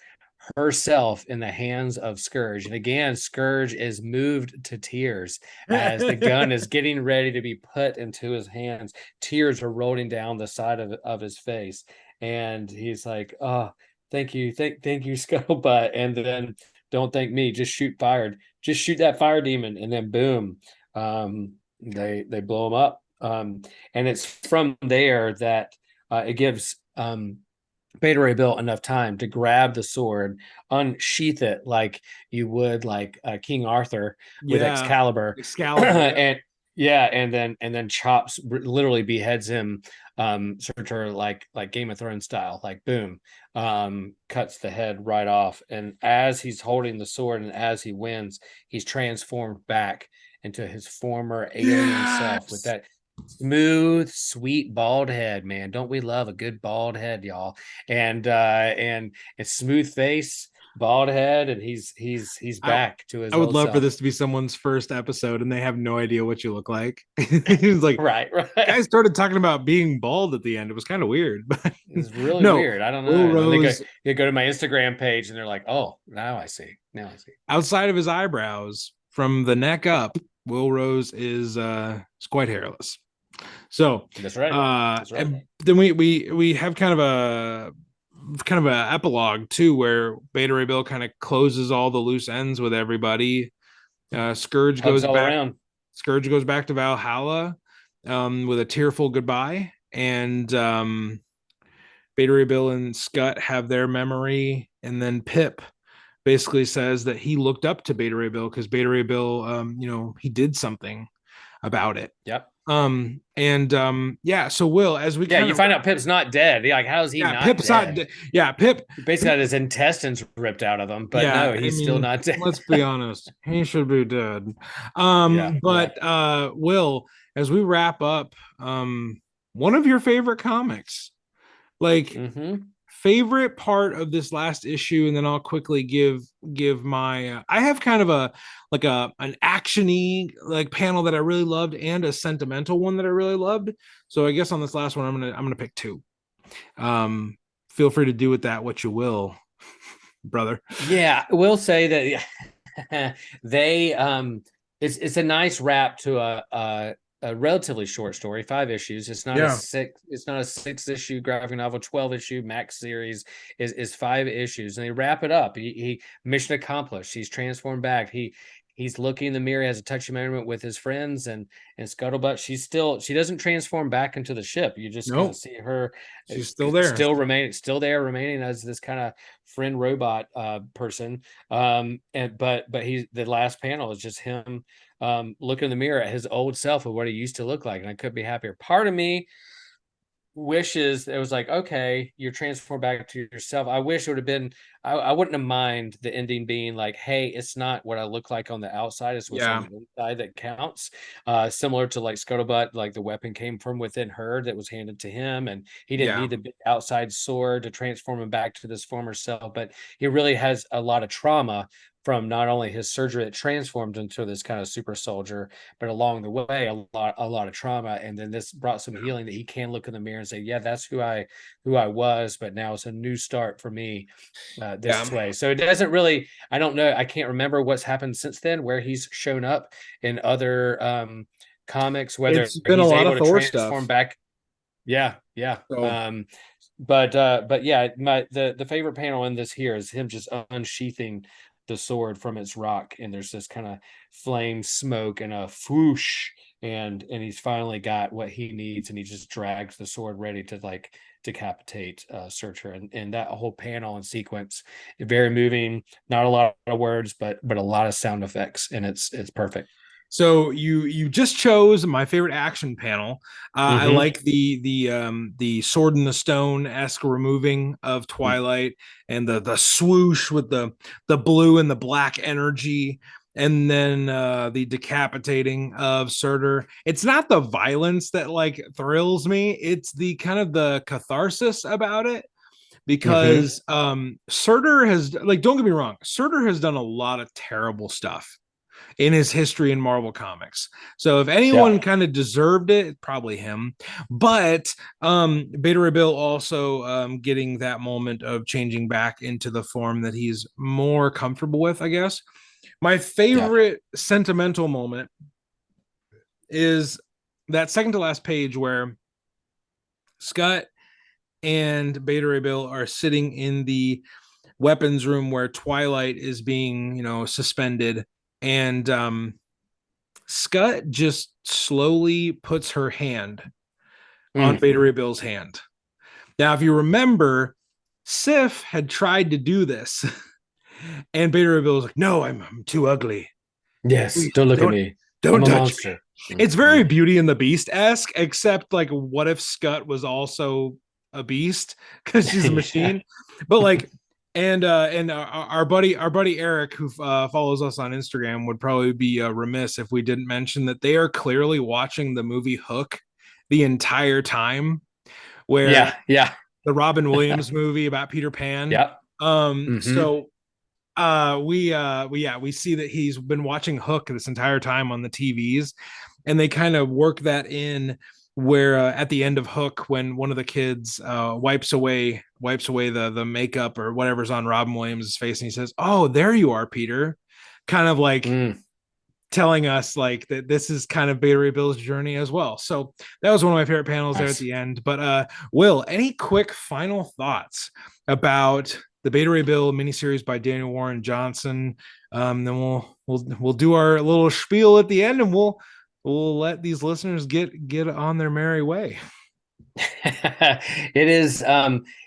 [SPEAKER 4] herself in the hands of Scourge. And again, Scourge is moved to tears as the gun is getting ready to be put into his hands. Tears are rolling down the side of his face. And he's like, oh, thank you. Thank you, Scuttlebutt. And then don't thank me, just shoot fired. Just shoot that fire demon. And then boom. They blow him up. And it's from there that it gives Beta Ray Bill enough time to grab the sword, unsheath it like you would like King Arthur with Excalibur, and and then chops, literally beheads him, Surtur, like Game of Thrones style, like boom, cuts the head right off. And as he's holding the sword and as he wins, he's transformed back into his former alien self with that smooth, sweet bald head, man. Don't we love a good bald head, y'all? And a smooth face, bald head, and he's back to his.
[SPEAKER 3] I would
[SPEAKER 4] old
[SPEAKER 3] love
[SPEAKER 4] self.
[SPEAKER 3] for this to be someone's first episode and they have no idea what you look like. He's like,
[SPEAKER 4] right.
[SPEAKER 3] Guys started talking about being bald at the end. It was kind of weird, but
[SPEAKER 4] it's really weird. I don't know. They go to my Instagram page and they're like, oh, now I see.
[SPEAKER 3] Outside of his eyebrows, from the neck up, Will Rose is quite hairless. So
[SPEAKER 4] that's right.
[SPEAKER 3] And then we have kind of a epilogue too, where Beta Ray Bill kind of closes all the loose ends with everybody. Scourge goes back. Scourge goes back to Valhalla with a tearful goodbye, and Beta Ray Bill and Scut have their memory, and then Pip basically says that he looked up to Beta Ray Bill because Beta Ray Bill, he did something about it.
[SPEAKER 4] Yep.
[SPEAKER 3] So Will, as we
[SPEAKER 4] you find out Pip's not dead. Like, how is he not
[SPEAKER 3] Pip's
[SPEAKER 4] dead?
[SPEAKER 3] Pip
[SPEAKER 4] basically had his intestines ripped out of him, but no, he's still not dead.
[SPEAKER 3] Let's be honest, he should be dead. Will, as we wrap up, one of your favorite comics, like favorite part of this last issue, and then I'll quickly give my I have kind of an actiony like panel that I really loved and a sentimental one that I really loved. So I guess on this last one I'm gonna pick two. Feel free to do with that what you will, brother.
[SPEAKER 4] Yeah, I will say that they it's a nice wrap to a relatively short story, 5 issues. It's not a 6 issue graphic novel. 12 issue max series is 5 issues, and they wrap it up. He mission accomplished. He's transformed back. He's looking in the mirror, has a touchy moment with his friends, and Skuttlebutt. She doesn't transform back into the ship. You just kind of see her.
[SPEAKER 3] She's still there,
[SPEAKER 4] remaining as this kind of friend robot person. But the last panel is just him looking in the mirror at his old self of what he used to look like, and I couldn't be happier. Part of me wishes it was like, okay, you're transformed back to yourself. I wish it would have been, I wouldn't have mind the ending being like, hey, it's not what I look like on the outside, it's what's on the inside that counts. Similar to like Skuttlebutt, like the weapon came from within her that was handed to him, and he didn't need the big outside sword to transform him back to this former self. But he really has a lot of trauma from not only his surgery that transformed into this kind of super soldier, but along the way, a lot of trauma. And then this brought some healing that he can look in the mirror and say, yeah, that's who I was, but now it's a new start for me this way. So it doesn't really, I don't know. I can't remember what's happened since then, where he's shown up in other comics, whether
[SPEAKER 3] it's been a lot of Thor stuff
[SPEAKER 4] back. Yeah. So. But yeah, the favorite panel in this here is him just unsheathing the sword from its rock, and there's this kind of flame smoke and a whoosh, and he's finally got what he needs, and he just drags the sword ready to like decapitate Surtur, and that whole panel and sequence, very moving. Not a lot of words, but a lot of sound effects, and it's perfect.
[SPEAKER 3] So you just chose my favorite action panel. I like the sword in the stone-esque removing of Twilight, and the swoosh with the blue and the black energy, and then the decapitating of Surtur. It's not the violence that like thrills me, it's the kind of the catharsis about it, because Surtur has, like, don't get me wrong, Surtur has done a lot of terrible stuff. in his history in Marvel Comics. So if anyone kind of deserved it, probably him. But Beta Ray Bill also getting that moment of changing back into the form that he's more comfortable with, I guess. My favorite sentimental moment is that second to last page where Scott and Beta Ray Bill are sitting in the weapons room where Twilight is being, suspended, and Scott just slowly puts her hand on Beta Ray Bill's hand. Now, if you remember, Sif had tried to do this, and Beta Ray Bill was like, "No, I'm too ugly.
[SPEAKER 4] Yes, please, don't look at me.
[SPEAKER 3] Don't touch me." It's very Beauty and the Beast-esque, except like, what if Scott was also a beast because she's a machine? But like, and our buddy Eric, who follows us on Instagram, would probably be remiss if we didn't mention that they are clearly watching the movie Hook the entire time, where the Robin Williams movie about Peter Pan. So we see that he's been watching Hook this entire time on the TVs, and they kind of work that in where at the end of Hook, when one of the kids wipes away the makeup or whatever's on Robin Williams' face, and he says, "Oh, there you are, Peter," kind of like telling us like that this is kind of Beta Ray Bill's journey as well. So that was one of my favorite panels there at the end. But Will, any quick final thoughts about the Beta Ray Bill miniseries by Daniel Warren Johnson? Then we'll do our little spiel at the end, and we'll let these listeners get on their merry way.
[SPEAKER 4] It is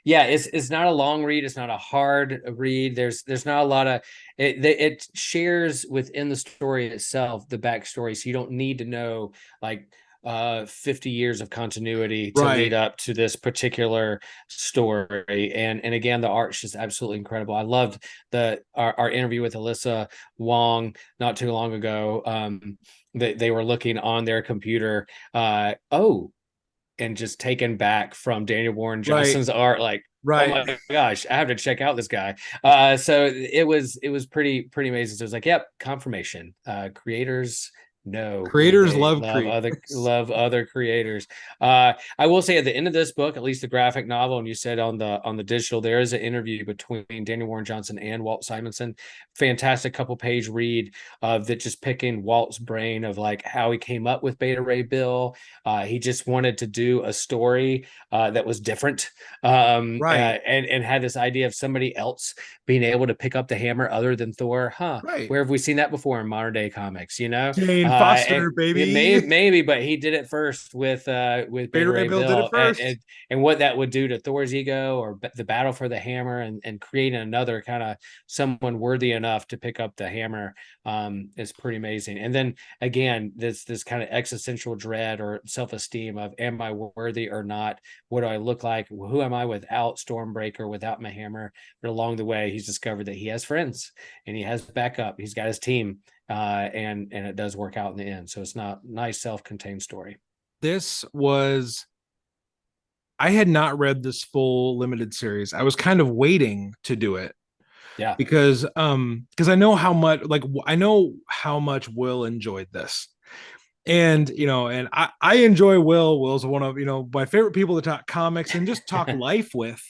[SPEAKER 4] it's not a long read, it's not a hard read. There's not a lot of it shares within the story itself the backstory, so you don't need to know like 50 years of continuity to lead up to this particular story. And again, the art's just absolutely incredible. I loved our interview with Alyssa Wong not too long ago. They were looking on their computer and just taken back from Daniel Warren Johnson's art, like, oh my gosh, I have to check out this guy. So it was pretty amazing. So it was like, yep, confirmation. Creators love other creators. I will say at the end of this book, at least the graphic novel, and you said on the digital, there is an interview between Daniel Warren Johnson and Walt Simonson. Fantastic couple page read of that, just picking Walt's brain of like how he came up with Beta Ray Bill. He just wanted to do a story that was different, and had this idea of somebody else being able to pick up the hammer other than Thor. Where have we seen that before in modern day comics? Jane
[SPEAKER 3] Foster, baby.
[SPEAKER 4] Maybe, but he did it first with Beta Ray Bill did it first. And what that would do to Thor's ego, or the battle for the hammer, and creating another kind of someone worthy enough to pick up the hammer is pretty amazing. And then again, this kind of existential dread or self-esteem of, am I worthy or not? What do I look like? Who am I without Stormbreaker, without my hammer? But along the way, he's discovered that he has friends and he has backup. He's got his team. And it does work out in the end. So it's not nice self-contained story.
[SPEAKER 3] I had not read this full limited series. I was kind of waiting to do it.
[SPEAKER 4] Yeah.
[SPEAKER 3] Because I know how much Will enjoyed this. And and I enjoy Will. Will's one of my favorite people to talk comics and just talk life with.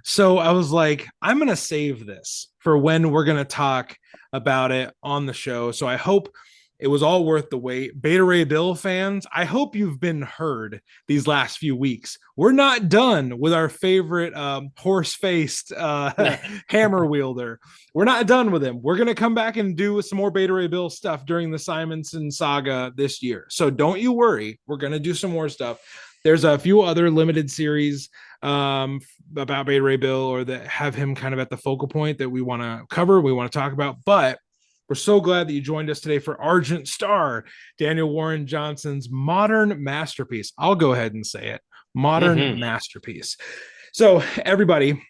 [SPEAKER 3] So I was like, I'm gonna save this for when we're gonna talk about it on the show. So I hope it was all worth the wait. Beta Ray Bill fans, I hope you've been heard these last few weeks. We're not done with our favorite horse-faced hammer wielder. We're not done with him. We're going to come back and do some more Beta Ray Bill stuff during the Simonson saga this year. So don't you worry. We're going to do some more stuff. There's a few other limited series about Beta Ray Bill, or that have him kind of at the focal point, that we want to cover, we want to talk about. But we're so glad that you joined us today for Argent Star, Daniel Warren Johnson's modern masterpiece. I'll go ahead and say it. Modern masterpiece. So everybody,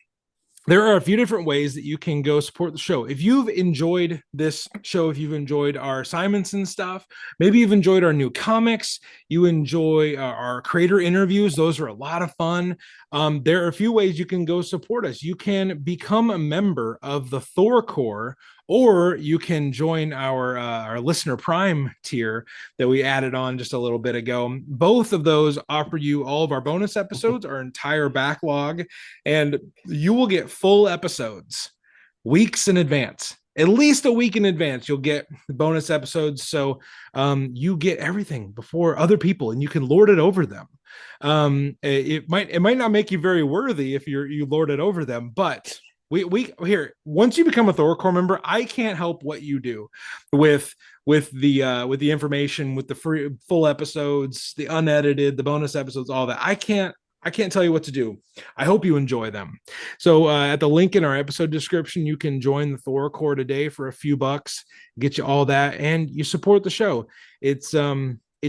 [SPEAKER 3] there are a few different ways that you can go support the show. If you've enjoyed this show, if you've enjoyed our Simonson stuff, maybe you've enjoyed our new comics, you enjoy our creator interviews, those are a lot of fun. There are a few ways you can go support us. You can become a member of the Thor Corps or you can join our listener prime tier that we added on just a little bit ago. Both of those offer you all of our bonus episodes, our entire backlog, and you will get full episodes weeks in advance. At least a week in advance, you'll get bonus episodes. So you get everything before other people, and you can lord it over them. It might not make you very worthy if you lord it over them, but we here, once you become a Thor Core member, I can't help what you do with the information, with the free full episodes, the unedited, the bonus episodes, all that. I can't tell you what to do. I hope you enjoy them. So at the link in our episode description, you can join the Thor Core today for a few bucks, get you all that, and you support the show. It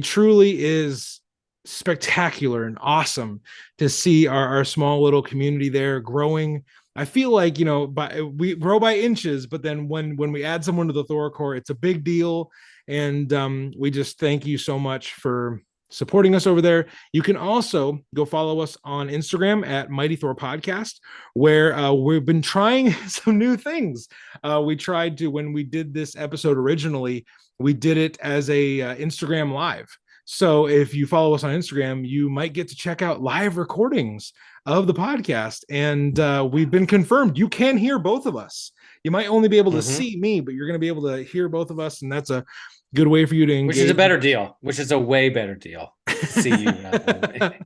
[SPEAKER 3] truly is spectacular and awesome to see our small little community there growing. I feel like, we grow by inches, but then when we add someone to the Thor Core, it's a big deal. And we just thank you so much for supporting us over there. You can also go follow us on Instagram at Mighty Thor Podcast, where we've been trying some new things. We tried to, when we did this episode originally, we did it as a Instagram live. So if you follow us on Instagram, you might get to check out live recordings of the podcast. And we've been confirmed you can hear both of us. You might only be able to see me, but you're going to be able to hear both of us. And that's a good way for you to engage.
[SPEAKER 4] Which is a better deal, which is a way better deal. See you.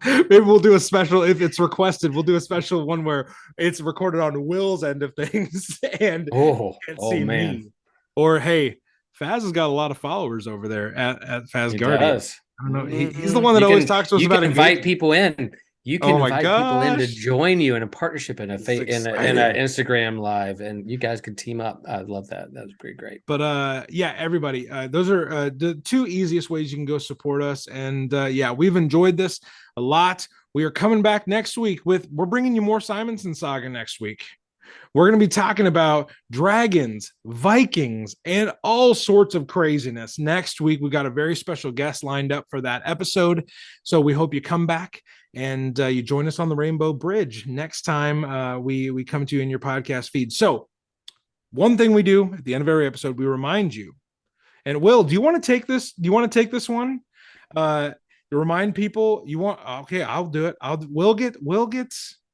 [SPEAKER 3] Maybe we'll do a special, if it's requested, we'll do a special one where it's recorded on Will's end of things and see
[SPEAKER 4] man.
[SPEAKER 3] me. Or, hey, Faz has got a lot of followers over there at Faz Guardian. I don't know. He's the one that always talks to us about
[SPEAKER 4] invite people in. You can invite people in to
[SPEAKER 3] gosh.
[SPEAKER 4] join you in a partnership in a Instagram live, and you guys could team up. I love that. That was pretty great.
[SPEAKER 3] But yeah, everybody, those are the two easiest ways you can go support us. And yeah, we've enjoyed this a lot. We are coming back next week we're bringing you more Simonson Saga next week. We're going to be talking about dragons, Vikings, and all sorts of craziness. Next week, we got a very special guest lined up for that episode. So we hope you come back and you join us on the Rainbow Bridge next time we come to you in your podcast feed. So one thing we do at the end of every episode, we remind you. And Will, do you want to take this? Do you want to take this one? To remind people you want. Okay, I'll do it.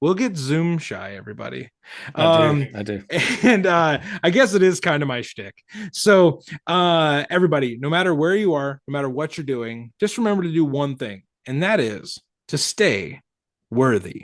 [SPEAKER 3] We'll get Zoom shy, everybody.
[SPEAKER 4] I do.
[SPEAKER 3] And I guess it is kind of my shtick. So everybody, no matter where you are, no matter what you're doing, just remember to do one thing, and that is to stay worthy.